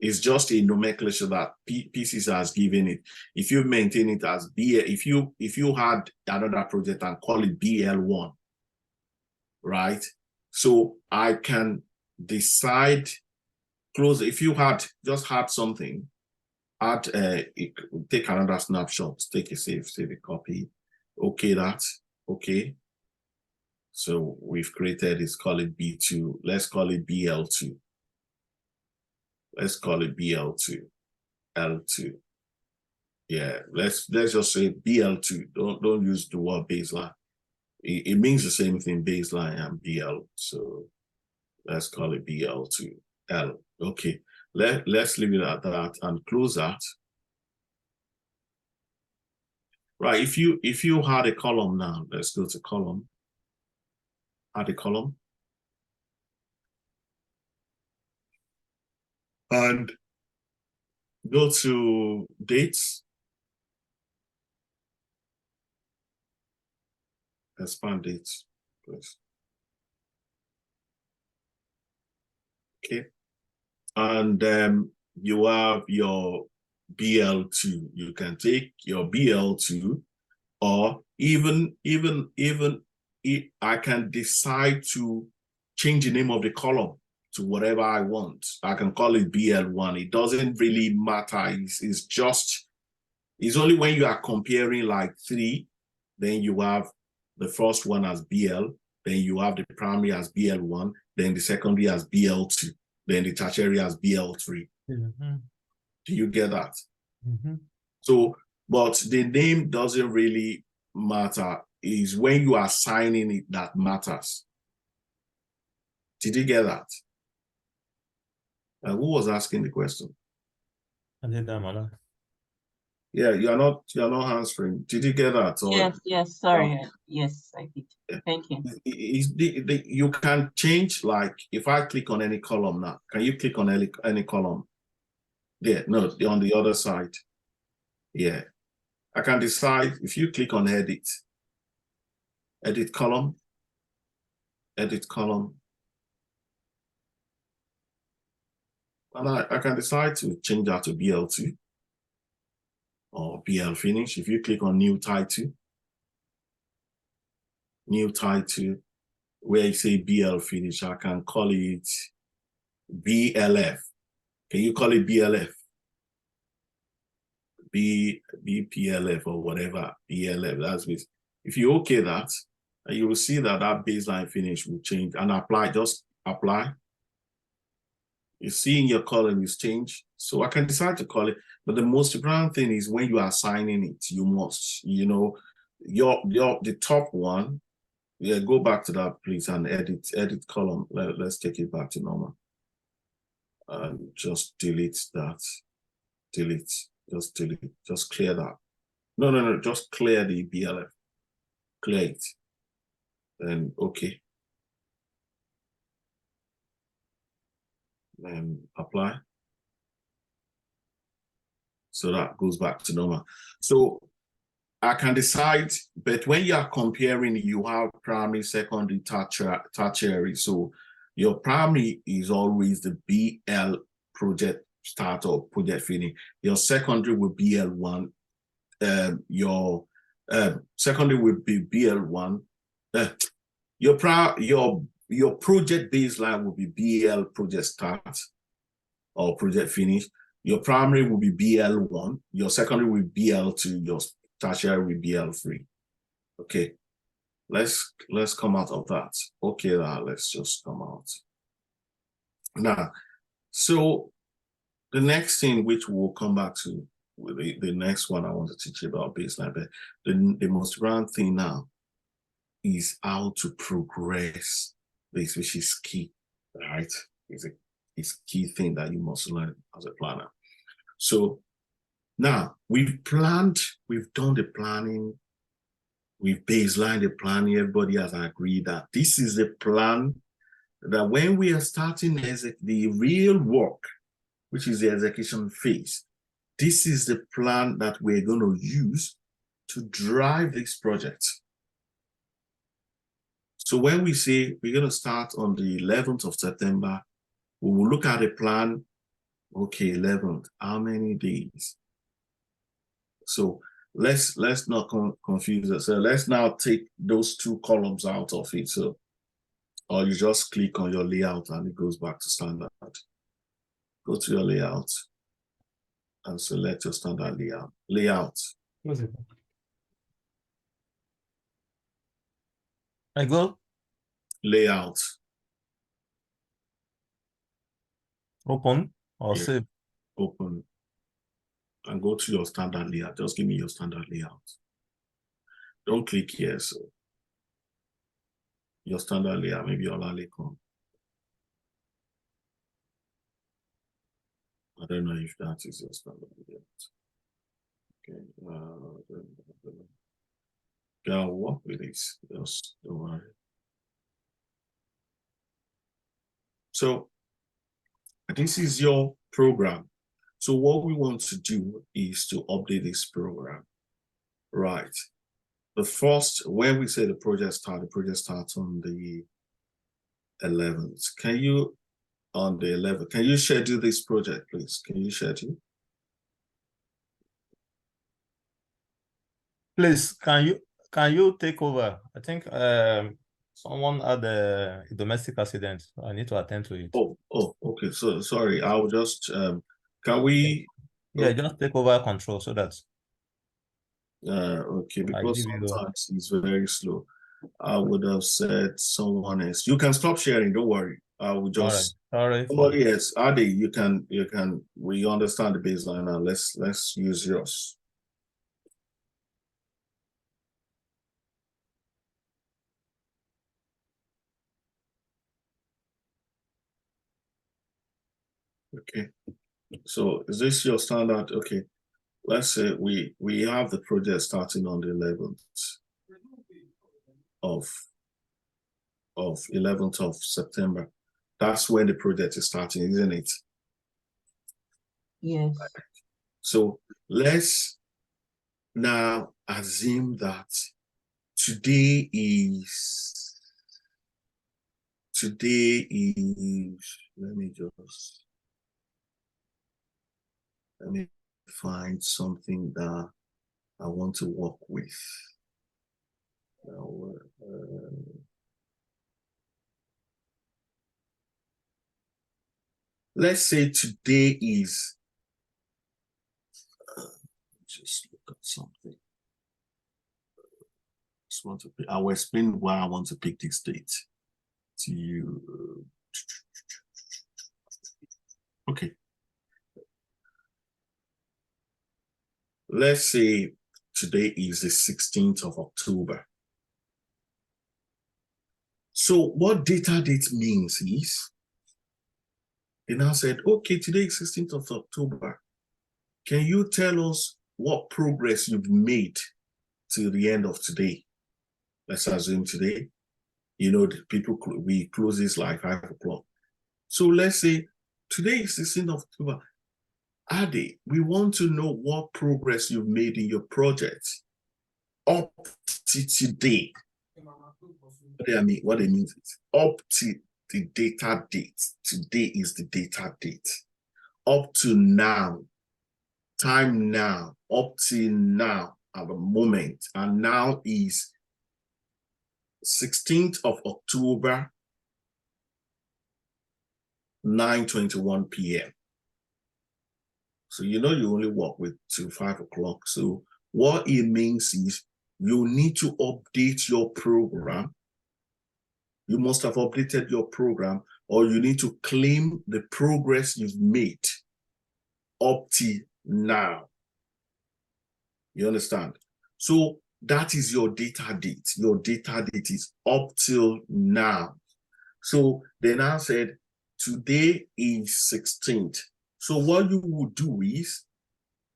It's just a nomenclature that PCs has given it. If you maintain it as BL, if you had another project and call it BL1, right? So I can decide, close. If you just had something, take another snapshot, take a save a copy. Okay, that's okay. So we've created, let's call it B2. Let's call it BL2. Let's call it BL2, L2. Yeah, let's just say BL2. Don't use the word baseline. It means the same thing, baseline and BL. So let's call it BL2, L. Okay, let's leave it at that and close that. Right, if you had a column now, let's go to column. Add a column. And go to dates. Expand dates, please. Okay. And you have your BL2. You can take your BL2, or even I can decide to change the name of the column to whatever I want. I can call it BL1. It doesn't really matter. It's only when you are comparing like 3, then you have the first one as BL, then you have the primary as BL1, then the secondary as BL2, then the tertiary as BL3. Mm-hmm. Do you get that? Mm-hmm. So, but the name doesn't really matter. Is when you are signing it that matters. Did you get that? Who was asking the question? I did that, Mala. Yeah, you're not answering. Did you get that? Or, Yes, sorry. Yes, I did. yeah. Thank you. You can change, like, if I click on any column now, can you click on any column? Yeah, no, on the other side. Yeah. I can decide, if you click on edit, edit column, edit column. And I can decide to change that to BL2 or BL finish. If you click on new title, where you say BL finish, I can call it BLF. Can you call it BLF? BPLF or whatever, BLF. That's it. If you okay that, you will see that that baseline finish will change and apply, just apply. You see in your column is change. So I can decide to call it, but the most important thing is when you are assigning it, you must, you know, the top one. Yeah, go back to that please and edit column. Let's take it back to normal. And just delete that. Delete. Just delete. Just clear that. No. Just clear the BLF. Clear it. Then okay. Then apply. So that goes back to normal. So I can decide, but when you are comparing, you have primary, secondary, tertiary. So your primary is always the BL project start or project finish. Your secondary will be BL1. Your secondary will be BL1. Your project baseline will be BL project start or project finish. Your primary will be BL1. Your secondary will be BL2. Your tertiary will be BL3. Okay, let's come out of that. Okay, let's just come out. Now, so the next thing which we'll come back to, the next one I want to teach you about baseline, but the most important thing now is how to progress this, which is key, right? It's a key thing that you must learn as a planner. So now we've planned, we've done the planning, we've baselined the planning, everybody has agreed that this is the plan, that when we are starting the real work, which is the execution phase, this is the plan that we're going to use to drive this project. So when we say we're going to start on the 11th of September, we will look at the plan. Okay, 11th, how many days? So let's not confuse us. So let's now take those two columns out of it. So, or you just click on your layout and it goes back to standard. Go to your layout and select your standard layout. I go Layout. open or Yeah. save. Open and go to your standard layout. Just give me your standard layout. Don't click here. So your standard layout, maybe your Lalecom. I don't know if that is your standard layout. Okay. I'll work with this. Just don't worry. So this is your program. So what we want to do is to update this program, right? The first, when we say the project starts on the 11th. Can you, on the 11th, can you schedule this project, please? Can you schedule? Please, can you take over? I think someone had a domestic accident. I need to attend to it. Oh, okay. So sorry, I'll just can we? Yeah, just take over control so that. Okay, because sometimes it's very slow. I would have said someone else. You can stop sharing. Don't worry. I will just. All right. Somebody else. Adi, you can. We understand the baseline now. Let's use yours. Okay. So is this your standard? Okay. Let's say we have the project starting on the 11th of September. That's when the project is starting, isn't it? Yes. So let's now assume that today is, let me find something that I want to work with. Now, let's say today is, just look at something. Just want to pick, I will explain why I want to pick this date to you. Okay. Let's say today is the 16th of October. So what data date means is, they now said, okay, today is 16th of October. Can you tell us what progress you've made to the end of today? Let's assume today, you know, the people, we close this like 5 o'clock. So let's say today is 16th of October. Ade, we want to know what progress you've made in your project up to today. What it means is up to the data date. Today is the data date. Up to now, time now, up to now at the moment. And now is 16th of October, 9:21 p.m. So you know you only work with till 5 o'clock. So what it means is you need to update your program. You must have updated your program, or you need to claim the progress you've made up to now. You understand? So that is your data date. Your data date is up till now. So they now said, today is 16th. So what you would do is,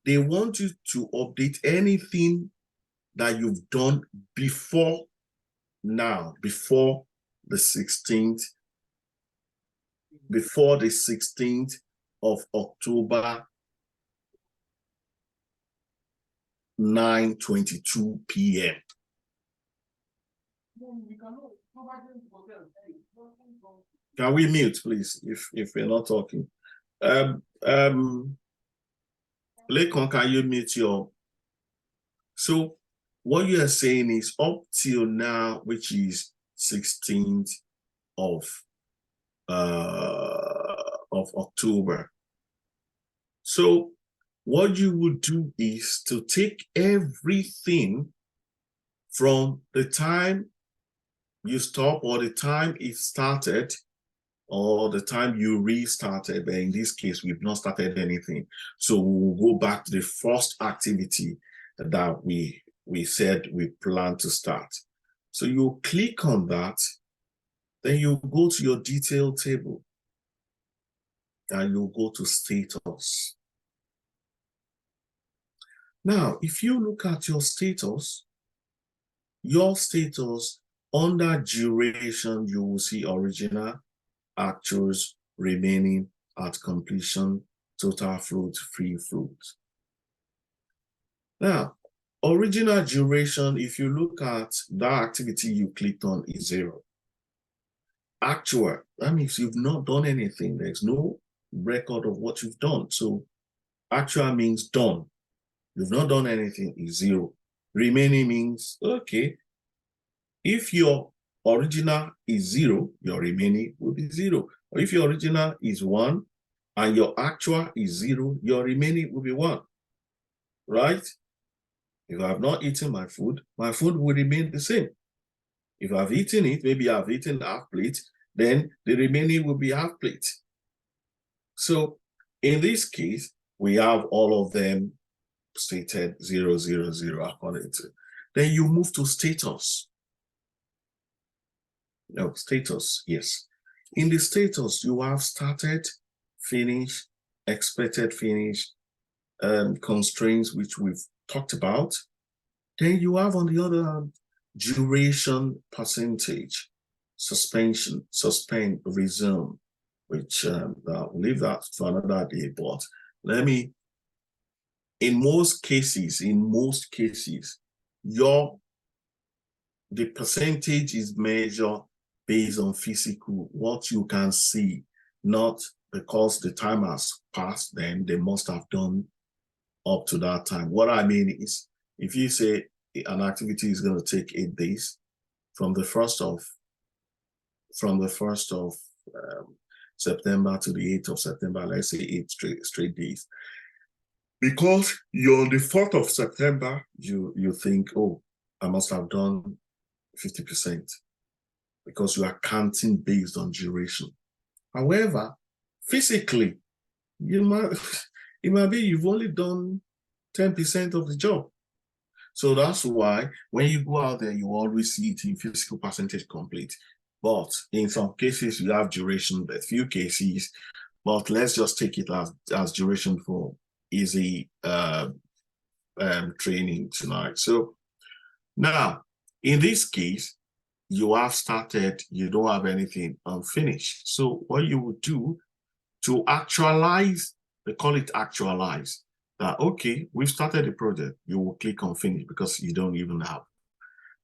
they want you to update anything that you've done before now, before the 16th of October, 9:22 p.m. Can we mute, please, if we're not talking? Lekon, can you mute your? So what you are saying is up till now, which is 16th of October. So what you would do is to take everything from the time you stop, or the time it started, or the time you restarted. But in this case, we've not started anything. So we'll go back to the first activity that we said we plan to start. So you click on that, then you go to your detail table, and you'll go to status. Now, if you look at your status under duration, you will see original, actuals, remaining, at completion, total fruit, free fruit. Now, original duration, if you look at that activity you clicked on, is 0. Actual, that means you've not done anything. There's no record of what you've done. So actual means done. You've not done anything, is 0. Remaining means, okay, if your original is 0, your remaining will be 0. Or if your original is 1 and your actual is 0, your remaining will be 1. Right? If I have not eaten my food will remain the same. If I've eaten it, maybe I've eaten half plate, then the remaining will be half plate. So in this case, we have all of them stated 0, 0, 0 according to. Then you move to status. No, status, yes. In the status, you have started, finish, expected finish, constraints, which we've talked about. Then you have, on the other hand, duration, percentage, suspension, suspend, resume, which I'll leave that for another day. But let me, in most cases, your the percentage is measured based on physical, what you can see, not because the time has passed, then they must have done up to that time. What I mean is, if you say an activity is going to take 8 days, from the 1st of September to the 8th of September, let's say 8 straight days. Because you're on the 4th of September, you think, oh, I must have done 50%, because you are counting based on duration. However, physically, it might be you've only done 10% of the job. So that's why when you go out there, you always see it in physical percentage complete. But in some cases, you have duration, but few cases, but let's just take it as duration for easy training tonight. So now, in this case, you have started, you don't have anything unfinished. So what you would do to actualize, they call it actualize, that, okay, we've started the project, you will click on finish because you don't even have.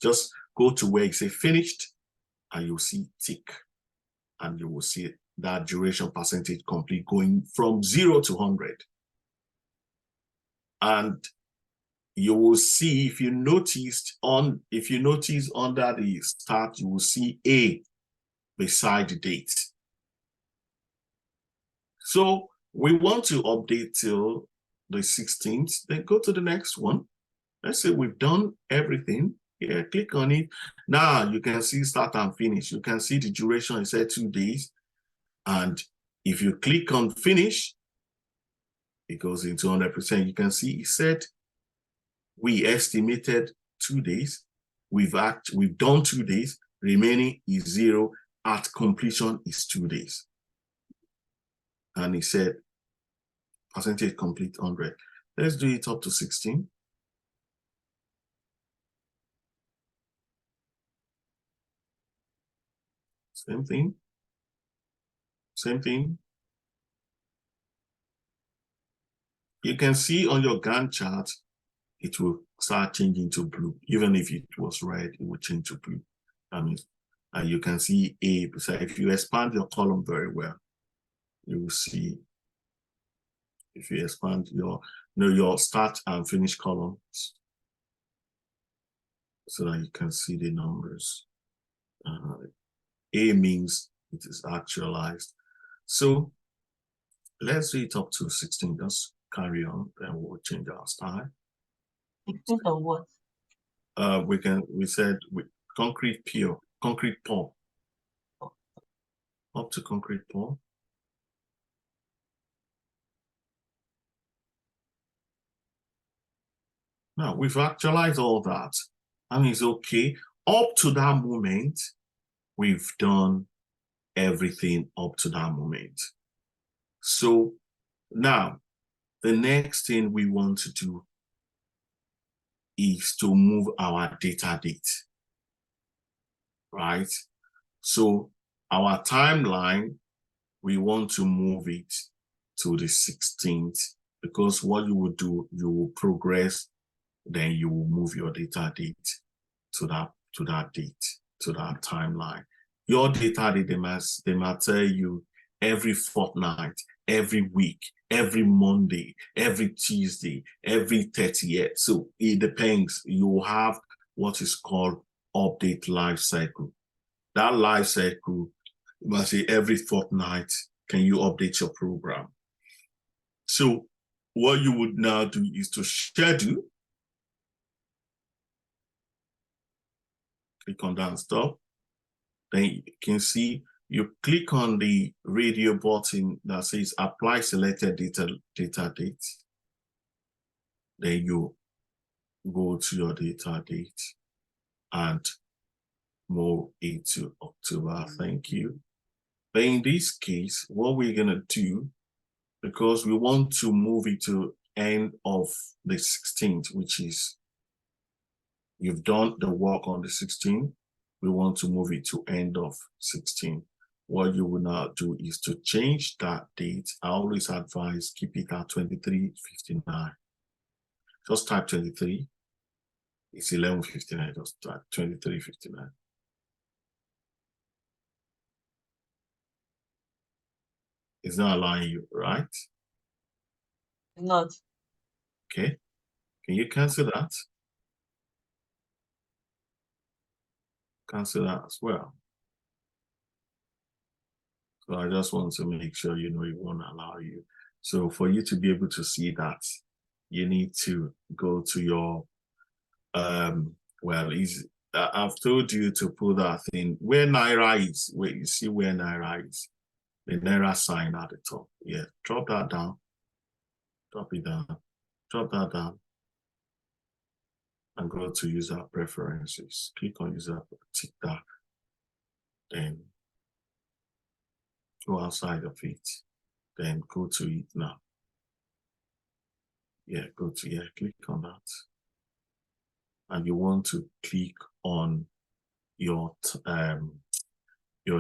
Just go to where you say finished and you'll see tick, and you will see that duration percentage complete going from 0 to 100. And you will see, if you notice under the start, you will see A beside the date. So we want to update till the 16th, then go to the next one. Let's say we've done everything. Yeah, click on it. Now you can see start and finish. You can see the duration, it said 2 days. And if you click on finish, it goes into 100%. You can see it said we estimated 2 days. We've done 2 days. Remaining is 0. At completion is 2 days. And he said percentage complete 100. Let's do it up to 16. Same thing. Same thing. You can see on your Gantt chart, it will start changing to blue. Even if it was red, it will change to blue. And you can see A beside. If you expand your column very well, you will see. If you expand your start and finish columns, so that you can see the numbers. A means it is actualized. So let's do it up to 16. Just carry on, then we'll change our style. 16th of what? We said with concrete pour. Up to concrete pour. Now we've actualized all that. I mean, it's okay. Up to that moment, we've done everything up to that moment. So now the next thing we want to do is to move our data date, right? So our timeline, we want to move it to the 16th, because what you will do, you will progress, then you will move your data date to that date, to that timeline. Your data date, they might tell you every fortnight, every week, every Monday, every Tuesday, every 30th. So it depends. You have what is called update life cycle. That life cycle, you must say every fortnight, can you update your program? So what you would now do is to schedule. Click on that stop. Then you can see, you click on the radio button that says apply selected data date. Then you go to your data date and move it to October. Thank you. But in this case, what we're gonna do, because we want to move it to end of the 16th, which is, you've done the work on the 16th, we want to move it to end of 16. What you will now do is to change that date. I always advise keep it at 23:59. Just type 23. It's 11:59, just 23:59. It's not allowing you, right? Not. Okay. Can you cancel that? Cancel that as well. So I just want to make sure you know it won't allow you. So for you to be able to see that, you need to go to your well, I've told you to put that thing where Naira is. Where you see where Naira is, the Naira sign at the top. Yeah, drop that down. Drop it down. Drop that down. And go to user preferences. Click on user, tick that. Then go outside of it. Then go to it now. Yeah, go to, yeah, click on that. And you want to click on your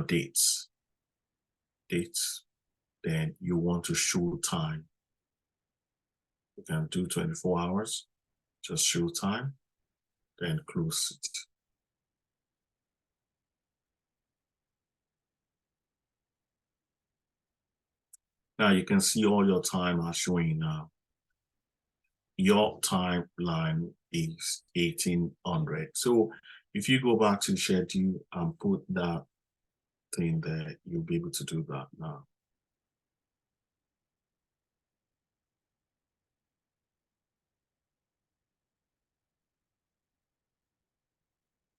dates. Then you want to show time. You can do 24 hours, just show time, then close it. Now you can see all your time are showing now. Your timeline is 1800. So if you go back to schedule and put that thing there, you'll be able to do that now.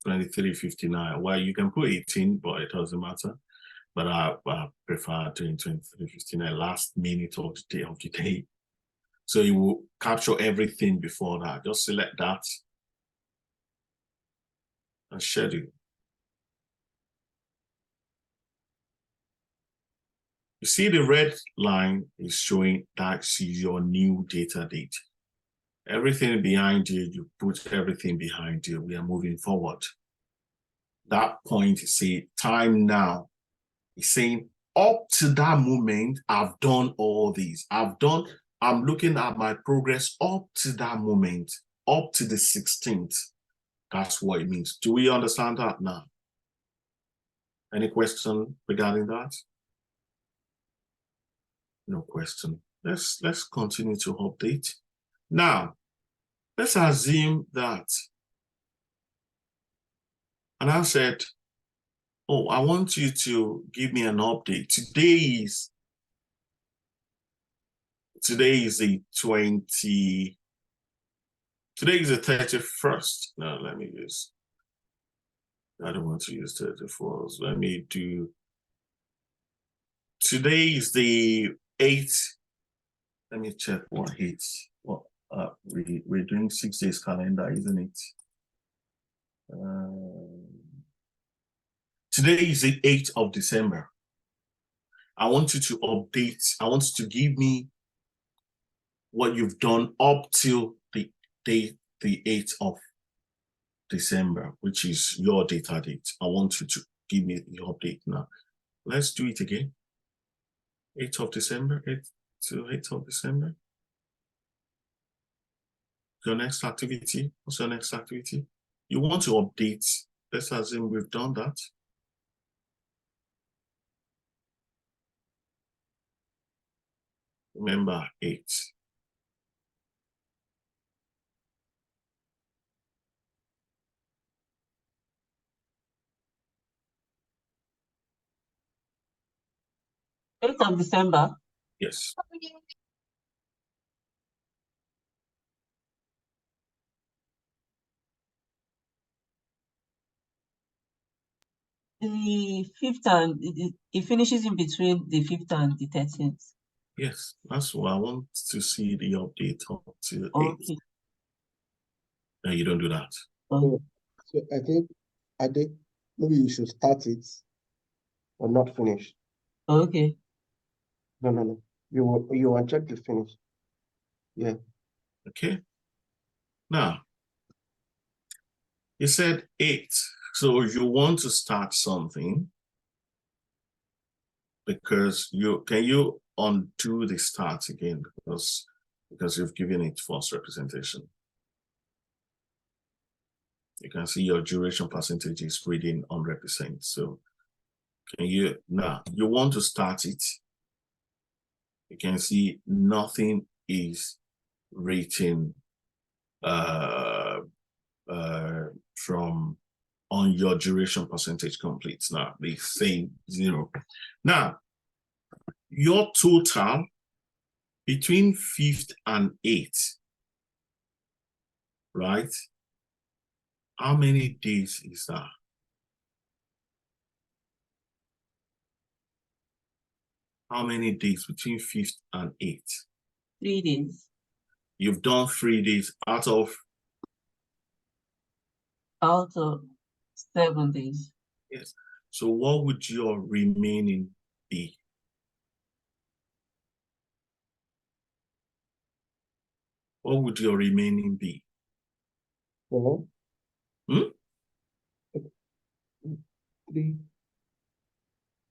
$23.59. Well, you can put 18, but it doesn't matter. But I prefer doing $23.59 last minute of the day. So you will capture everything before that. Just select that and schedule. You see the red line is showing that's your new data date. Everything behind you, you put everything behind you. We are moving forward. That point is say time now. It's saying up to that moment, I've done all these. I'm looking at my progress up to that moment, up to the 16th. That's what it means. Do we understand that now? Any question regarding that? No question. Let's continue to update. Now, let's assume that, and I said, oh, I want you to give me an update. Today is the 31st. No, let me use, I don't want to use 34. Let me do, today is the 8th. Let me check what hits. Well, we're doing 6 days calendar, isn't it? Today is the 8th of December. I want you to update. I want you to give me what you've done up till the 8th of December, which is your data date. I want you to give me the update now. Let's do it again. 8th of December, 8th of December. Your next activity, what's your next activity? You want to update. Let's assume we've done that. Remember 8. December. Yes. The 5th and it finishes in between the 5th and the 13th. Yes, that's why I want to see the update up to 8. Okay. No, you don't do that. So I think maybe you should start it or not finish. Okay. No. You want check the finish. Yeah. Okay. Now, you said 8. So you want to start something because can you undo the start again because you've given it false representation. You can see your duration percentage is reading 100%. So can you, now you want to start it. You can see nothing is written from on your duration percentage complete. Now they saying 0. Now your total between 5th and 8th, right? How many days is that? How many days between 5th and 8th? 3 days. You've done 3 days out of 7 days. yes. So what would your remaining be? What would your remaining be? Uh-huh. Hmm? 3.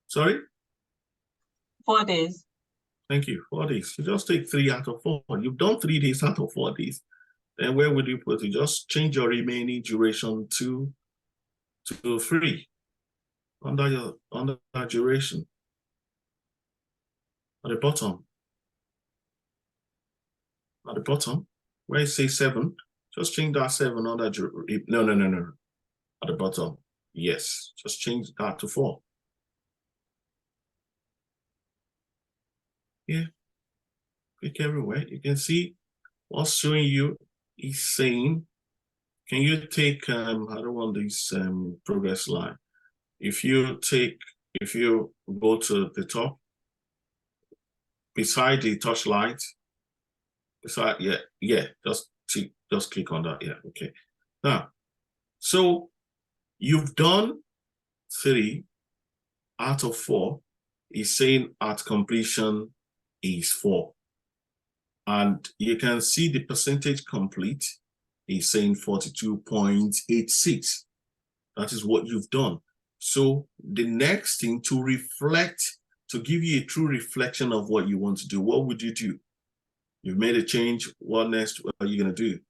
Sorry? 4 days. Thank you. 4 days. You just take 3 out of 4. You've done 3 days out of 4 days. Then where would you put it? Just change your remaining duration to 3 under that duration. At the bottom. At the bottom, where it says 7, just change that 7 under no. At the bottom. Yes. Just change that to 4. Yeah. Click everywhere. You can see what's showing you is saying, can you take I don't want this progress line. If you go to the top, beside the touch light, beside just click on that. Yeah, okay. Now, so you've done 3 out of 4. Is saying at completion is 4. And you can see the percentage complete is saying 42.86. That is what you've done. So the next thing to reflect, to give you a true reflection of what you want to do, what would you do? You've made a change. What next? What are you going to do?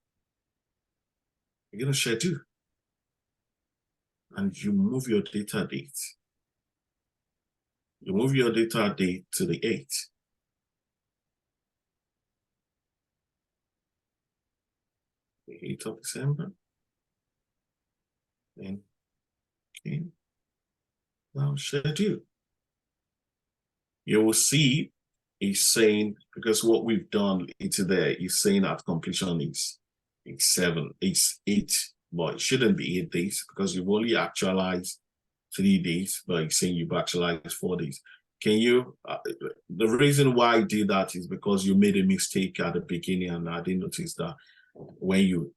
You're going to schedule. And you move your data date. You move your data date to the 8th. The 8th of December. Then, okay. Now schedule. You will see it's saying, because what we've done into there is saying at completion is 7, it's 8, but it shouldn't be 8 days because you've only actualized 3 days, but it's saying you've actualized 4 days. Can you, the reason why I did that is because you made a mistake at the beginning, and I didn't notice that when you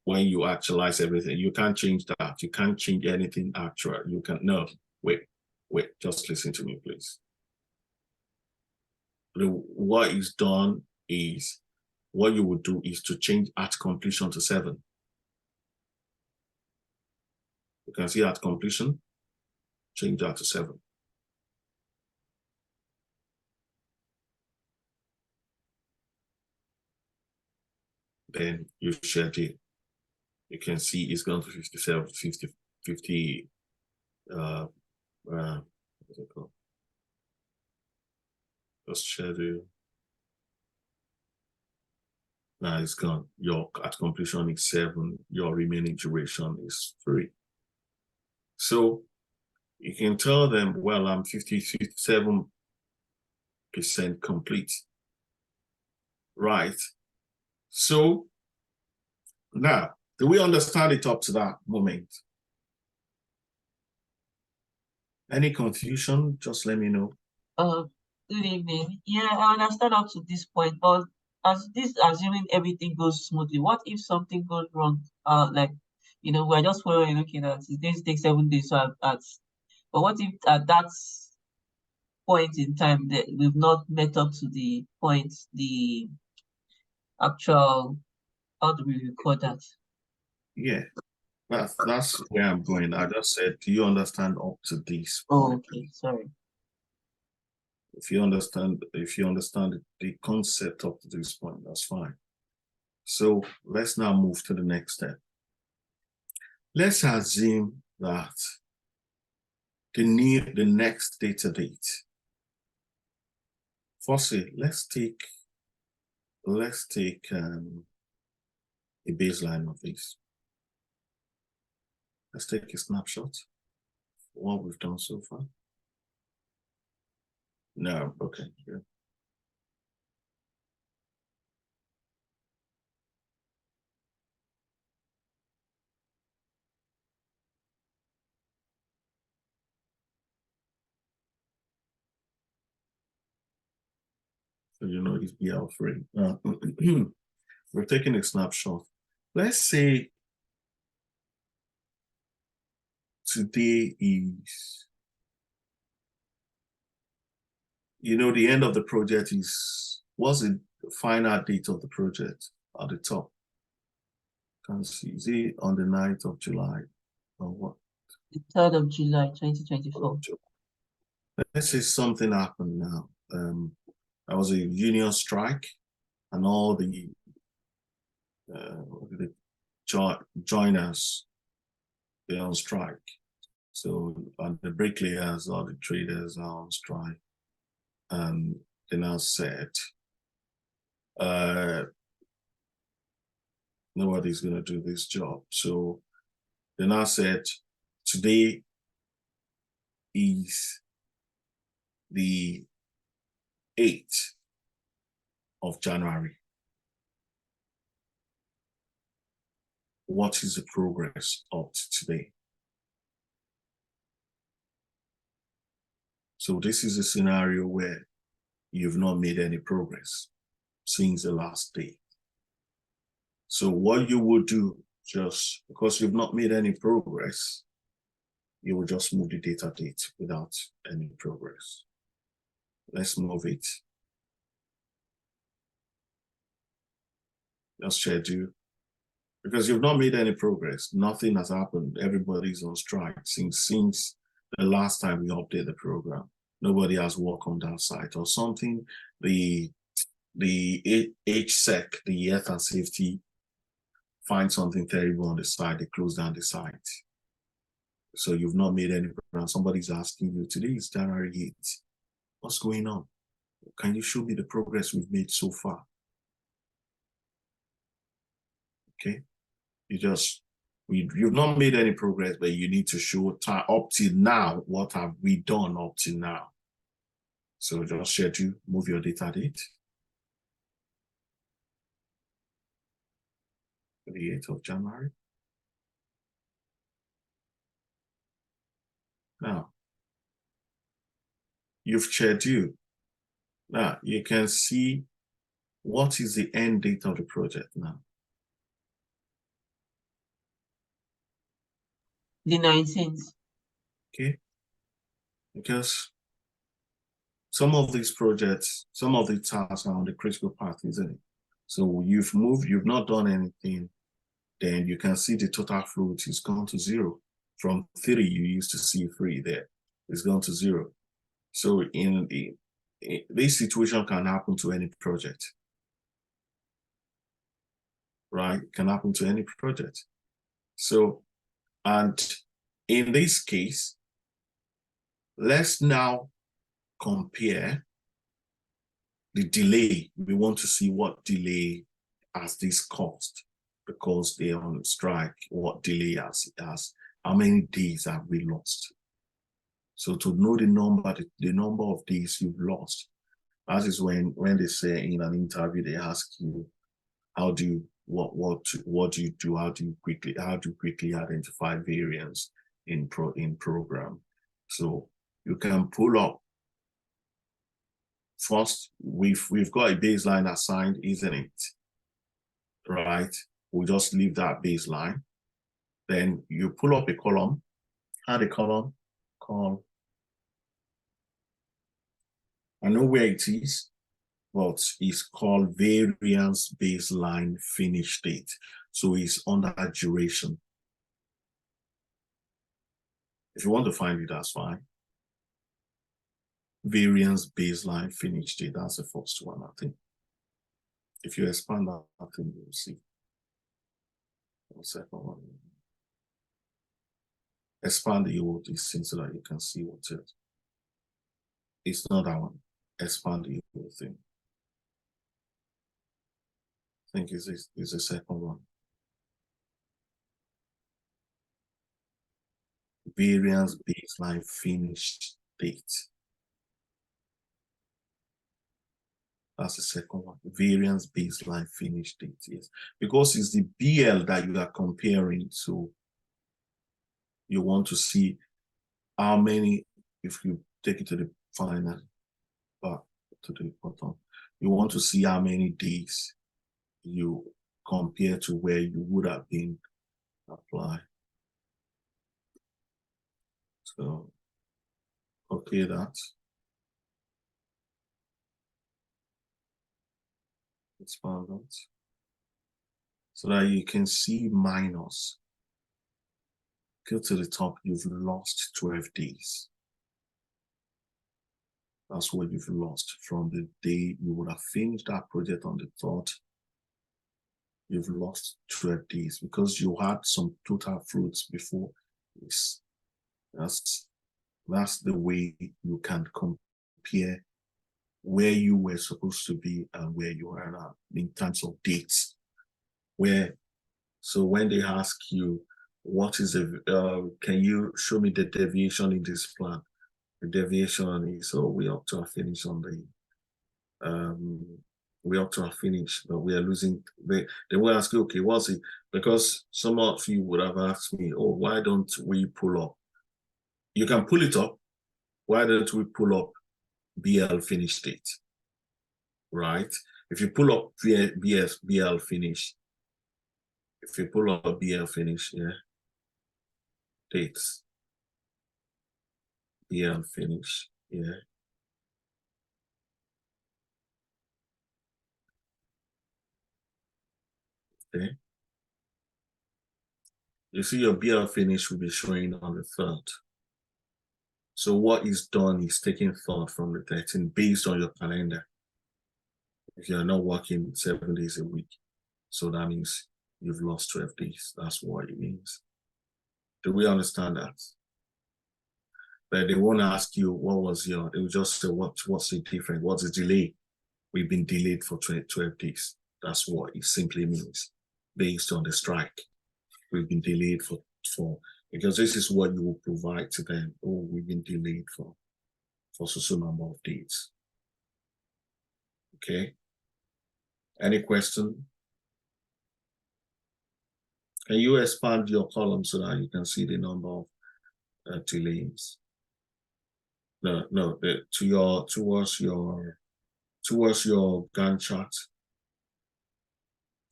actualize everything, you can't change that. You can't change anything actual. You can, no, wait, just listen to me, please. What is done is, what you would do is to change at completion to 7. You can see at completion, change that to 7. Then you schedule. You can see it's gone to 57, 50, what's it called? Just schedule. Now it's gone. Your at completion is 7. Your remaining duration is 3. So you can tell them, well, I'm 57% complete. Right. So now, do we understand it up to that moment? Any confusion? Just let me know. Good evening. Yeah, I understand up to this point, but assuming everything goes smoothly, what if something goes wrong? Like, we're just following, looking at this takes 7 days, so but what if at that point in time that we've not met up to the point, the actual, how do we record that? Yeah, that's where I'm going. I just said, do you understand up to this Oh, point? okay, sorry. If you understand the concept up to this point, that's fine. So let's now move to the next step. let's assume that the next data date. Firstly, let's take a baseline of this. Let's take a snapshot of what we've done so far. No, okay, good. So you know it's BL3. We're taking a snapshot. Let's say today is, you know, the end of the project is, what's the final date of the project at the top? Can't see. Is it on the 9th of July or what? The 3rd of July, 2024. Let's say something happened now. There was a union strike, and all the joiners, they're on strike. So the bricklayers or the traders are on strike. And they now said, nobody's going to do this job. So they now said, today is the 8th of January. What is the progress up to today? So this is a scenario where you've not made any progress since the last day. So what you would do, just because you've not made any progress, you will just move the data date without any progress. Let's move it. Just schedule. Because you've not made any progress, nothing has happened. Everybody's on strike since the last time we updated the program. Nobody has worked on that site or something. The HSEC, the health and safety, find something terrible on the site, they close down the site. So you've not made any progress. Somebody's asking you, today is January 8th. What's going on? Can you show me the progress we've made so far? Okay. You've not made any progress, but you need to show time up till now. What have we done up till now? So just schedule, move your data date. The 8th of January. Now, you've scheduled. Now, you can see what is the end date of the project now. The 19th. Okay. Because some of these projects, some of the tasks are on the critical path, isn't it? So you've moved, you've not done anything, then you can see the total fruit is gone to 0. From 3, you used to see 3 there. It's gone to 0. So this situation can happen to any project. Right? It can happen to any project. So, and in this case, let's now compare the delay. We want to see what delay has this caused because they're on strike, what delay has, how many days have we lost? So to know the number of days you've lost, that is when they say in an interview, they ask you, how do you, what do you do? How do you quickly identify variance in program? So you can pull up. First, we've got a baseline assigned, isn't it? Right? We'll just leave that baseline. Then you pull up a column, add a column called, I know where it is, but it's called variance baseline finish date. So it's under duration. If you want to find it, that's fine. Variance baseline finish date, that's the first one, I think. If you expand that, I think you'll see. The second one. expand the whole thing so that you can see what it is. It's not that one. Expand the whole thing. I think it's the second one. Variance baseline finish date. That's the second one. Variance baseline finish date. Yes, because it's the BL that you are comparing. So you want to see how many, if you take it to the final, to the bottom, you want to see how many days you compare to where you would have been applied. So, okay, that. Expand that. So that you can see minus. Go to the top, you've lost 12 days. That's what you've lost from the day you would have finished that project on the 3rd. You've lost 12 days because you had some total fruits before this. That's the way you can compare where you were supposed to be and where you are now in terms of dates. So when they ask you, what is the, can you show me the deviation in this plan? The deviation is, we up to a finish on the, we up to a finish, but we are losing. They will ask you, okay, what's it? Because some of you would have asked me, oh, why don't we pull up? You can pull it up. Why don't we pull up BL finish date? Right? If you pull up BL finish, if you pull up BL finish, yeah, dates, BL finish, yeah. Okay. You see your BL finish will be showing on the 3rd. So what is done is taking thought from the 13th based on your calendar. If you're not working 7 days a week, so that means you've lost 12 days. That's what it means. Do we understand that? But they won't ask you what was your, they will just say what's the difference, what's the delay? We've been delayed for 12 days. That's what it simply means, based on the strike. We've been delayed for because this is what you will provide to them. Oh, we've been delayed for so number of days. Okay. Any question? Can you expand your column so that you can see the number of delays? No, towards your Gantt chart.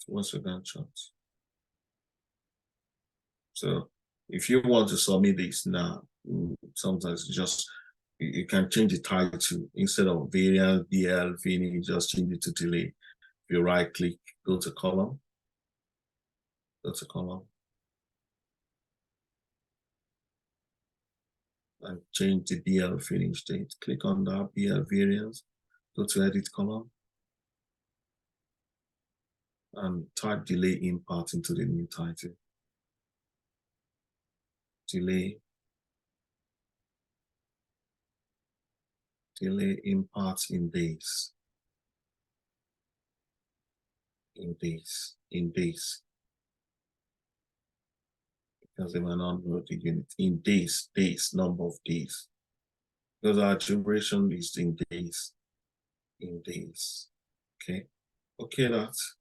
Towards your Gantt chart. So if you want to submit this now, sometimes just you can change the title instead of variance BL finish, just change it to delay. If you right click, go to column. Go to column. And change the BL finish date. Click on that BL variance. Go to edit column. And type delay in part into the new title. Delay in parts in days. In days. Because they might not know the unit. In days, number of days. Because our duration is in days. In days. Okay. Okay, that's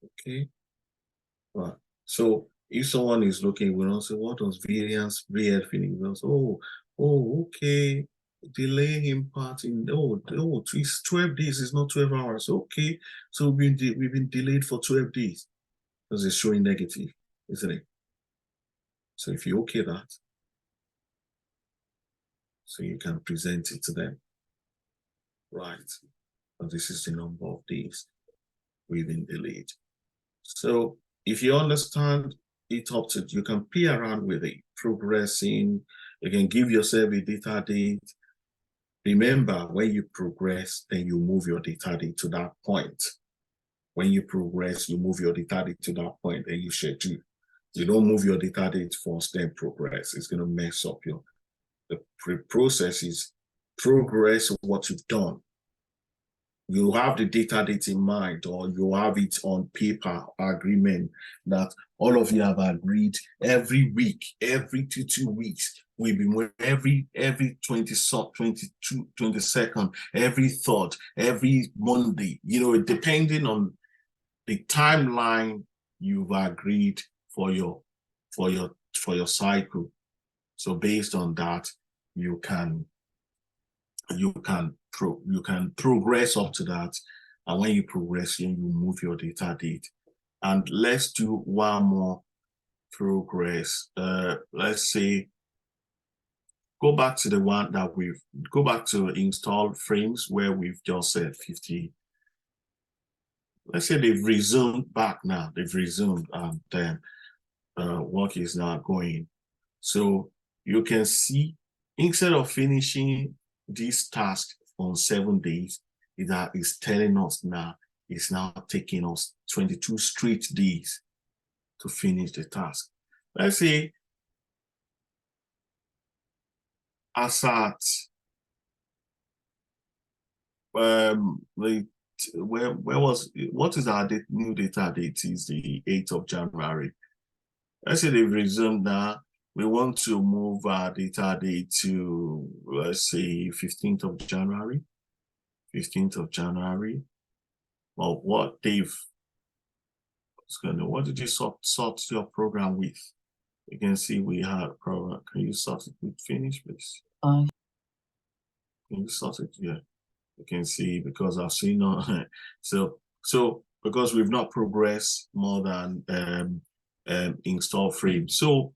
okay. Right. So if someone is looking, we don't say, what does variance BL finish? Oh, okay. Delay in part in it's 12 days, it's not 12 hours. Okay. So we've been delayed for 12 days. Because it's showing negative, isn't it? So if you okay that, so you can present it to them. Right. And this is the number of days we've been delayed. So if you understand it up to, you can play around with it, progressing, you can give yourself a data date. Remember, when you progress, then you move your data date to that point. When you progress, you move your data date to that point, then you schedule. You don't move your data date first, then progress. It's going to mess up the process is progress what you've done. You have the data date in mind, or you have it on paper agreement that all of you have agreed every week, every two weeks. We've been every 22nd, every third, every Monday, depending on the timeline you've agreed for your cycle. So based on that, you can progress up to that, and when you progress, you move your data date. And let's do one more progress. Let's say go back to the one that go back to installed frames where we've just said 50. Let's say they've resumed back now. They've resumed, and then work is now going. So you can see, instead of finishing this task on 7 days, that is telling us now it's now taking us 22 straight days to finish the task. Let's say as at what is our new data date? Is the 8th of January. Let's say they've resumed now. We want to move our data date to, let's say, 15th of January. 15th of January. Well, what did you sort your program with? You can see we had a program. Can you sort it with finish, please? Can you sort it? Yeah. You can see, because I've seen so because we've not progressed more than install frame. So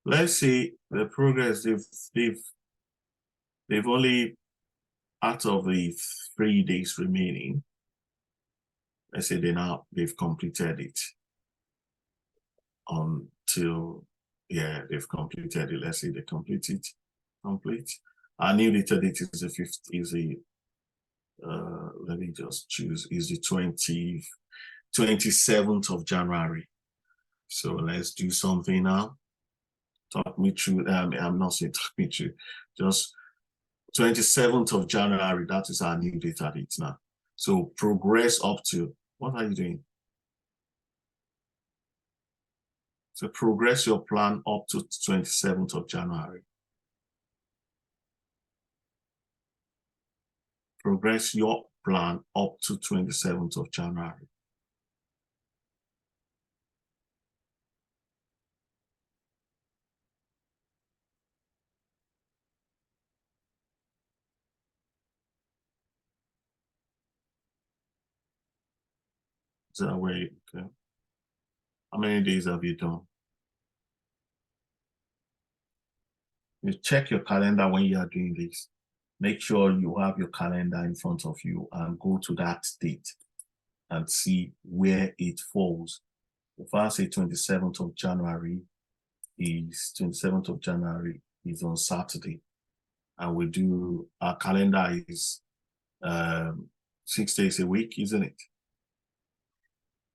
let's say the progress they've only, out of the 3 days remaining, let's say they've completed it until, yeah, they've completed it. Let's say they complete. Our new data date is the 5th, let me just choose, is the 27th of January. So let's do something now. Talk me through, I'm not saying talk me through, just 27th of January, that is our new data date now. So progress up to, what are you doing? So progress your plan up to 27th of January. Progress your plan up to 27th of January. Is that way? Okay. How many days have you done? You check your calendar when you are doing this. Make sure you have your calendar in front of you and go to that date and see where it falls. If I say 27th of January is on Saturday, and we do, our calendar is 6 days a week, isn't it?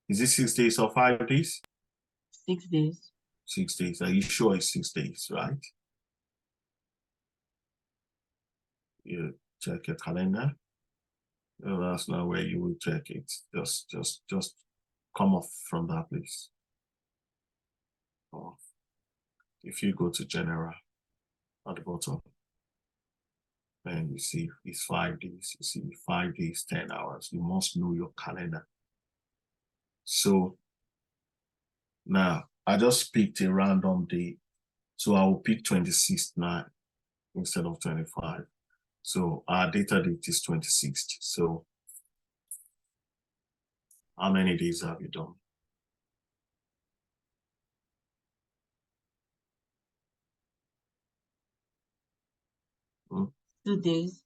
Is it 6 days or 5 days? 6 days. 6 days. Are you sure it's 6 days, right? You check your calendar. No, that's not where you will check it. Just come off from that place. Or if you go to general at the bottom, and you see it's 5 days. You see 5 days, 10 hours. You must know your calendar. So now I just picked a random day. So I will pick 26th now instead of 25. So our data date is 26th. So how many days have you done? Hmm? 2 days.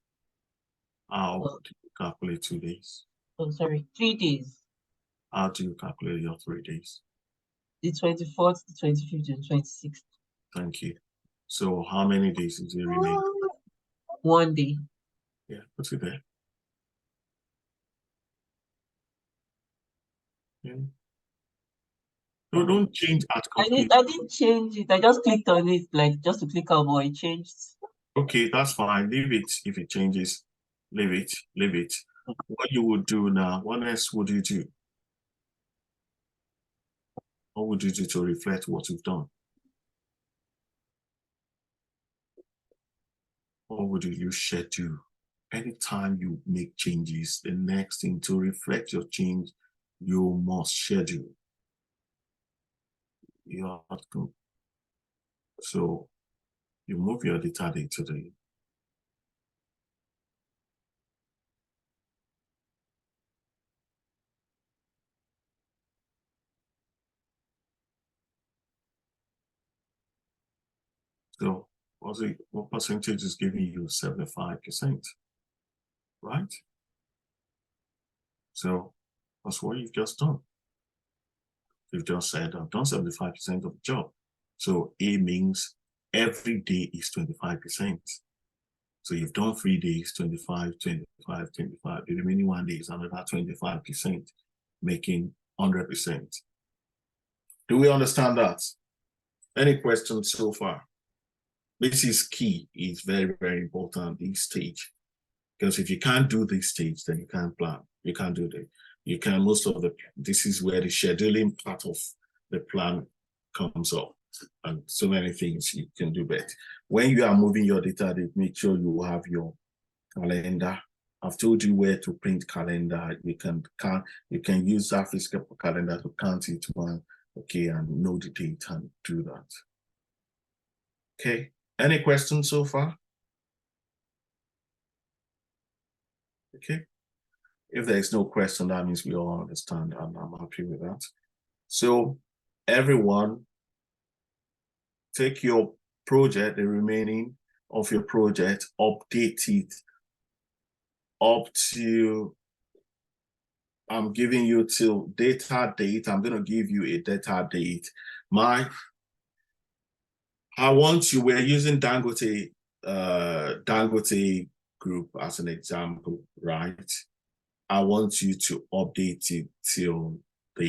How do you calculate 2 days? Oh, sorry, 3 days. How do you calculate your 3 days? The 24th, the 25th, and 26th. Thank you. So how many days is it remaining? 1 day. Yeah, put it there. Okay. No, don't change at I complete. didn't change it. I just clicked on it, like just to click out, but it changed. Okay, that's fine. Leave it. If it changes, leave it. Leave it. What you would do now? What else would you do? What would you do to reflect what you've done? What would you schedule? Anytime you make changes, the next thing to reflect your change, you must schedule. You have to. So you move your data date today. So what percentage is giving you 75%, right? So that's what you've just done. You've just said, I've done 75% of the job. So A means every day is 25%. So you've done 3 days, 25, 25, 25. The remaining 1 day is another 25%, making 100%. Do we understand that? Any questions so far? This is key. It's very, very important, this stage. Because if you can't do this stage, then you can't plan. You can't do that. You can, this is where the scheduling part of the plan comes up. And so many things you can do better. When you are moving your data, make sure you have your calendar. I've told you where to print calendar. You can use that physical calendar to count it one, okay, and know the date and do that. Okay. Any questions so far? Okay. If there is no question, that means we all understand, and I'm happy with that. So everyone, take your project, the remaining of your project, update it up to, I'm giving you till data date. I'm going to give you a data date. We're using Dangote Group as an example, right? I want you to update it till let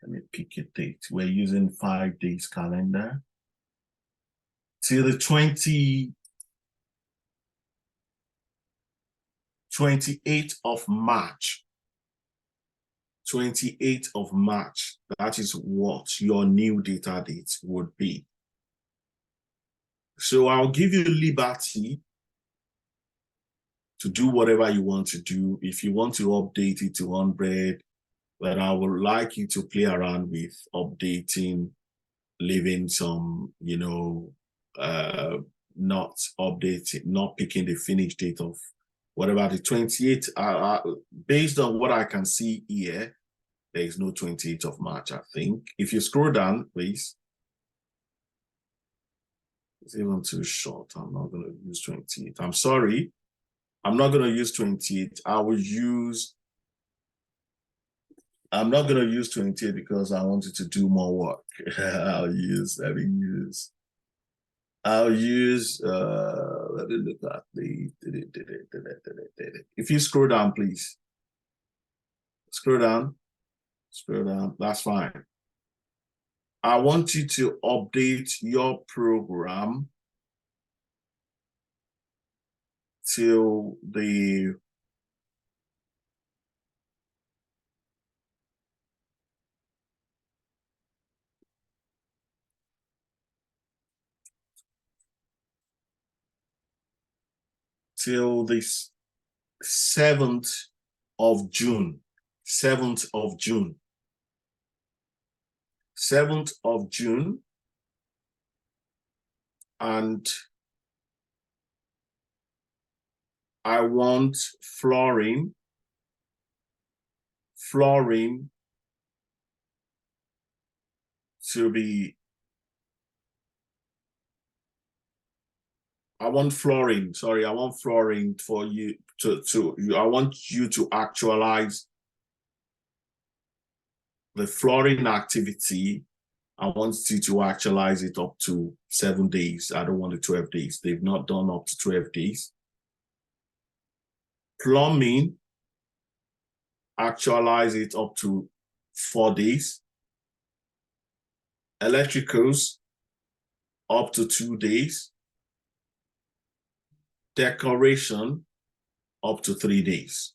me pick a date. We're using 5 days calendar. Till the 28th of March. 28th of March. That is what your new data date would be. So I'll give you liberty to do whatever you want to do. If you want to update it to 100, but I would like you to play around with updating, leaving some, not updating, not picking the finish date of whatever the 28th. Based on what I can see here, there is no 28th of March, I think. If you scroll down, please. It's even too short. I'm not going to use 28. I'm sorry. I'm not going to use 28. I'm not going to use 28 because I wanted to do more work. Let me use, let me look at if you scroll down, please. Scroll down, that's fine. I want you to update your program till the till this 7th of June. 7th of June. 7th of June. And I want flooring to be, I want flooring for you I want you to actualize the flooring activity. I want you to actualize it up to 7 days. I don't want the 12 days. They've not done up to 12 days. Plumbing, actualize it up to 4 days. electricals up to 2 days, decoration up to 3 days.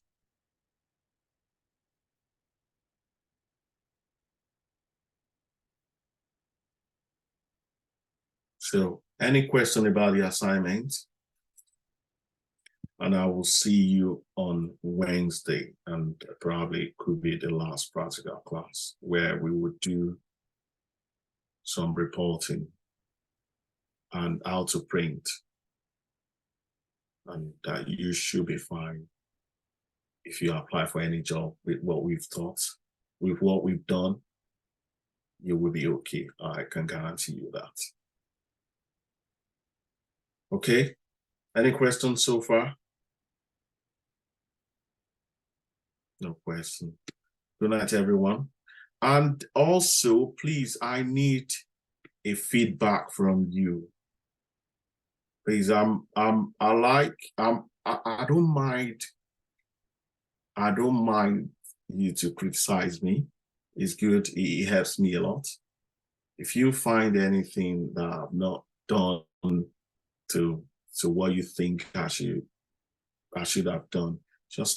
So any question about the assignment? And I will see you on Wednesday, and probably could be the last practical class where we would do some reporting and how to print. And that you should be fine if you apply for any job with what we've taught, with what we've done, you will be okay. I can guarantee you that. Okay, any questions so far? No question. Good night, everyone. And also, please, I need a feedback from you. Please, I don't mind you to criticize me. It's good. It helps me a lot. If you find anything that I've not done to what you think I should have done, just